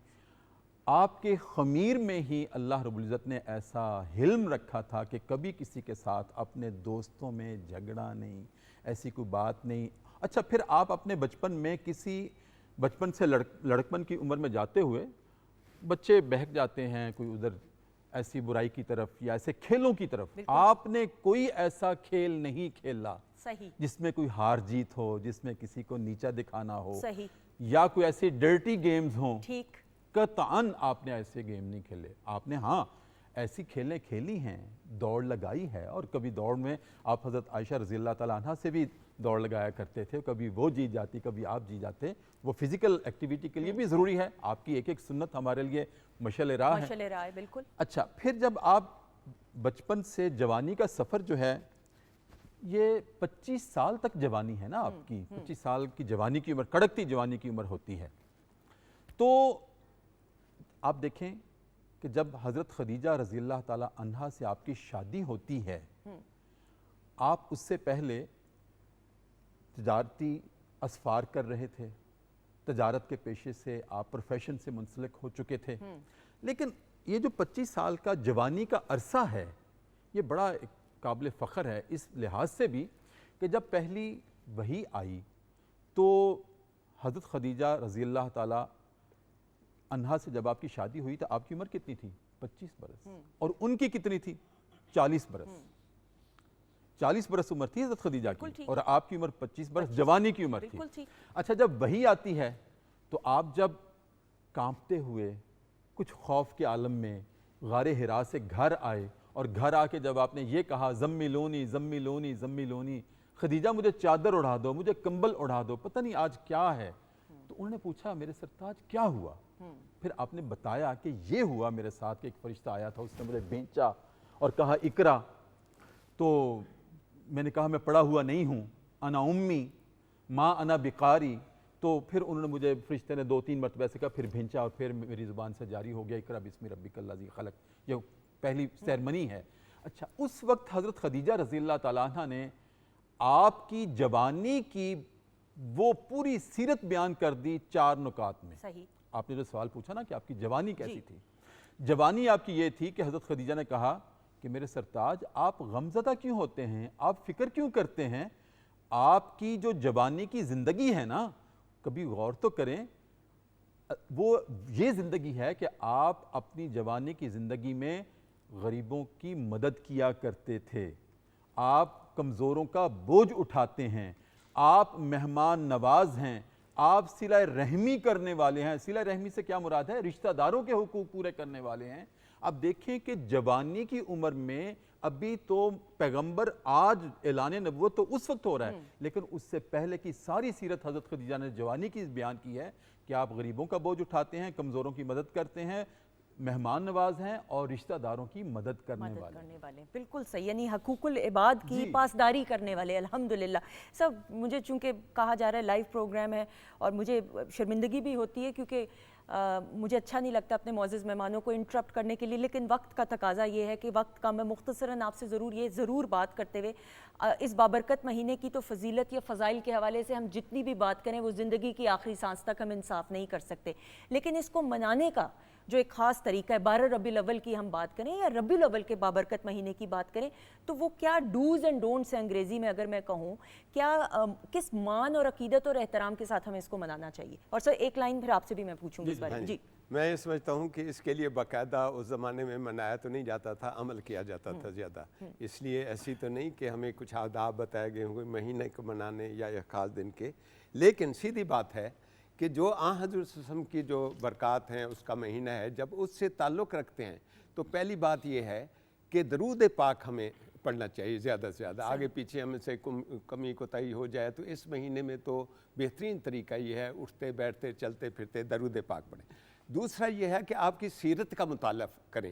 आपके ख़मीर में ही अल्लाह रब्बुल इज़्ज़त ने ऐसा हिल्म रखा था कि कभी किसी के साथ अपने दोस्तों में झगड़ा नहीं, ऐसी कोई बात नहीं। अच्छा, फिर आप अपने बचपन में किसी, बचपन से लड़कपन की उम्र में जाते हुए बच्चे बहक जाते हैं कोई उधर ऐसी बुराई की तरफ या ऐसे खेलों की तरफ। आपने कोई ऐसा खेल नहीं खेला सही, जिसमें कोई हार जीत हो, जिसमें किसी को नीचा दिखाना हो, सही, या कोई ऐसे डर्टी गेम्स हों। ठीक, कतअन आपने ऐसे गेम नहीं खेले। आपने हाँ ऐसी खेलें खेली हैं, दौड़ लगाई है, और कभी दौड़ में आप हज़रत आयशा रज़ी अल्लाह ताला अन्हा से भी दौड़ लगाया करते थे। कभी वो जीत जाती, कभी आप जीत जाते। वो फिज़िकल एक्टिविटी के लिए भी ज़रूरी है। आपकी एक एक सुन्नत हमारे लिए मशअल राह है। मशअल राह है, बिल्कुल। अच्छा, फिर जब आप बचपन से जवानी का सफ़र जो है, ये 25 साल तक जवानी है ना आपकी, 25 साल की जवानी की उम्र, कड़कती जवानी की उम्र होती है। तो आप देखें कि जब हज़रत खदीजा रज़ी अल्लाह ताला अन्हा से आपकी शादी होती है, आप उससे पहले तजारती असफ़ार कर रहे थे, तजारत के पेशे से आप प्रोफेशन से मुंसलिक हो चुके थे। लेकिन ये जो 25 साल का जवानी का अरसा है, ये बड़ा काबिल फ़ख्र है इस लिहाज से भी कि जब पहली वही आई तो हज़रत खदीजा रज़ी अल्लाह ताला अन्हा से जब आपकी शादी हुई तो आपकी उम्र कितनी थी? 25 बरस। और उनकी कितनी थी? 40 बरस। 40 बरस उम्र थी हज़रत खदीजा की, और आपकी उम्र 25 बरस जवानी की उम्र थी। अच्छा, जब वही आती है तो आप जब कांपते हुए कुछ खौफ के आलम में गारे हिरा से घर आए, और घर आके जब आपने ये कहा ज़म्मिलोनी ज़म्मिलोनी ज़म्मिलोनी, खदीजा मुझे चादर उड़ा दो, मुझे कंबल उड़ा दो, पता नहीं आज क्या है। तो उन्होंने पूछा मेरे सरताज क्या हुआ? फिर आपने बताया कि ये हुआ मेरे साथ कि एक फरिश्ता आया था, उसने मुझे बेंचा और कहा इकरा। तो मैंने कहा मैं पढ़ा हुआ नहीं हूँ, अना उम्मी माँ अना बिकारी। तो फिर उन्होंने मुझे फरिश्ते ने 2-3 मरतबा ऐसे कहा, फिर भेंचा, और फिर मेरी ज़ुबान से जारी हो गया इकरा बिस्मि रब्बिकल्लज़ी खलक। ये पहली सेरेमनी है। अच्छा, उस वक्त हज़रत खदीजा रज़ी अल्लाह ताला अन्हा ने आपकी जवानी की वो पूरी सीरत बयान कर दी 4 नुकात में। सही। आपने जो सवाल पूछा ना कि आपकी जवानी कैसी थी, जवानी आपकी ये थी कि हज़रत खदीजा ने कहा कि मेरे सरताज आप गमज़दा क्यों होते हैं, आप फ़िक्र क्यों करते हैं? आपकी जो जवानी की ज़िंदगी है ना, कभी गौर तो करें, वो ये ज़िंदगी है कि आप अपनी जवानी की ज़िंदगी में गरीबों की मदद किया करते थे, आप कमज़ोरों का बोझ उठाते हैं, आप मेहमान नवाज हैं, आप सिला रहमी करने वाले हैं। सिला रहमी से क्या मुराद है? रिश्तेदारों के हुकूक पूरे करने वाले हैं। अब देखें कि जवानी की उम्र में अभी तो पैगंबर आज ऐलान नबूवत तो उस वक्त हो रहा है, लेकिन उससे पहले की सारी सीरत हज़रत खदीजा ने जवानी की बयान की है कि आप गरीबों का बोझ उठाते हैं, कमज़ोरों की मदद करते हैं, مہمان نواز ہیں اور رشتہ داروں کی مدد کرنے والے کرنے والے. بالکل صحیح, یعنی حقوق العباد کی پاسداری کرنے والے. الحمدللہ. سب مجھے چونکہ کہا جا رہا ہے لائیو پروگرام ہے اور مجھے شرمندگی بھی ہوتی ہے کیونکہ مجھے اچھا نہیں لگتا اپنے معزز مہمانوں کو انٹرپٹ کرنے کے لیے, لیکن وقت کا تقاضا یہ ہے کہ وقت کا میں مختصراً آپ سے ضرور بات کرتے ہوئے اس بابرکت مہینے کی تو فضیلت یا فضائل کے حوالے سے ہم جتنی بھی بات کریں وہ زندگی کی آخری سانس تک ہم انصاف نہیں کر سکتے, لیکن اس کو منانے کا جو ایک خاص طریقہ ہے, 12 ربیع الاول کی ہم بات کریں یا ربیع الاول کے بابرکت مہینے کی بات کریں تو وہ کیا ڈوز اینڈ ڈونٹس ہیں انگریزی میں اگر میں کہوں, کیا کس مان اور عقیدت اور احترام کے ساتھ ہمیں اس کو منانا چاہیے. اور سر ایک لائن پھر آپ سے بھی میں پوچھوں گی اس بارے میں. جی میں یہ سمجھتا ہوں کہ اس کے لیے باقاعدہ اس زمانے میں منایا تو نہیں جاتا تھا, عمل کیا جاتا تھا زیادہ. اس لیے ایسی تو نہیں کہ ہمیں کچھ آداب بتائے گئے ہوں گے مہینے کو منانے یا ایک خاص دن کے, لیکن سیدھی بات ہے کہ جو حضرت صلی اللہ علیہ وسلم کی جو برکات ہیں اس کا مہینہ ہے, جب اس سے تعلق رکھتے ہیں تو پہلی بات یہ ہے کہ درود پاک ہمیں پڑھنا چاہیے زیادہ سے زیادہ. آگے پیچھے ہم سے کمی کوتاہی ہو جائے تو اس مہینے میں تو بہترین طریقہ یہ ہے اٹھتے بیٹھتے چلتے پھرتے درود پاک پڑھیں. دوسرا یہ ہے کہ آپ کی سیرت کا مطالعہ کریں.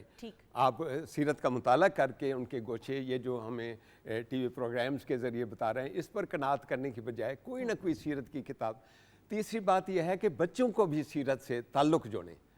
آپ سیرت کا مطالعہ کر کے ان کے گوشے یہ جو ہمیں ٹی وی پروگرامز کے ذریعے بتا رہے ہیں اس پر قناعت کرنے کی بجائے کوئی نہ کوئی سیرت کی کتاب. تیسری بات یہ ہے کہ بچوں کو بھی سیرت سے تعلق جوڑیں. حضرت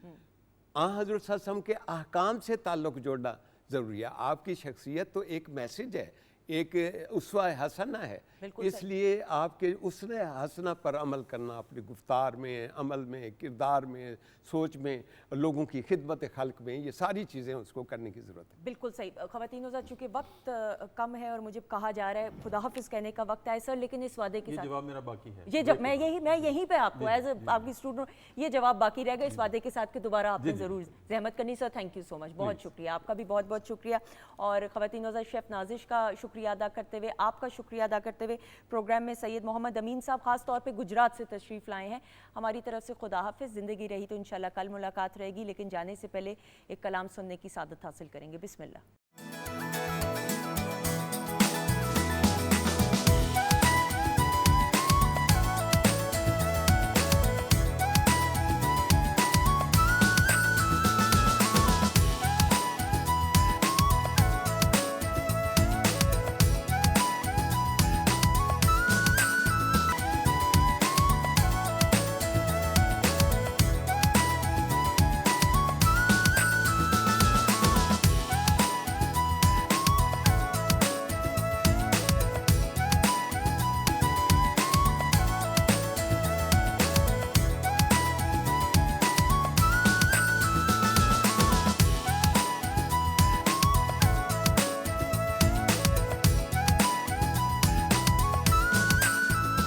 صلی اللہ علیہ وسلم کے احکام سے تعلق جوڑنا ضروری ہے. آپ کی شخصیت تو ایک میسج ہے, ایک اسوہ حسنہ ہے, اس لیے آپ کے اسوہ حسنہ پر عمل کرنا اپنی گفتار میں, عمل میں, کردار میں, سوچ میں, لوگوں کی خدمت خلق میں, یہ ساری چیزیں اس کو کرنے کی ضرورت ہے. بالکل صحیح. خواتین حضرات چونکہ وقت کم ہے اور مجھے کہا جا رہا ہے خدا حافظ کہنے کا وقت ہے سر, لیکن اس وعدے کے ساتھ یہ جواب میرا باقی ہے. میں یہیں پہ آپ کو ایز آپ کی اسٹوڈنٹ یہ جواب باقی رہے گا اس وعدے کے ساتھ کہ دوبارہ آپ نے ضرور زحمت کرنی. سر تھینک یو سو مچ, بہت شکریہ آپ کا بھی, بہت بہت شکریہ. اور خواتین حضرات شیف نازش کا شکریہ ادا کرتے ہوئے, آپ کا شکریہ ادا کرتے ہوئے پروگرام میں سید محمد امین صاحب خاص طور پہ گجرات سے تشریف لائے ہیں. ہماری طرف سے خدا حافظ. زندگی رہی تو انشاءاللہ کل ملاقات رہے گی, لیکن جانے سے پہلے ایک کلام سننے کی سعادت حاصل کریں گے. بسم اللہ.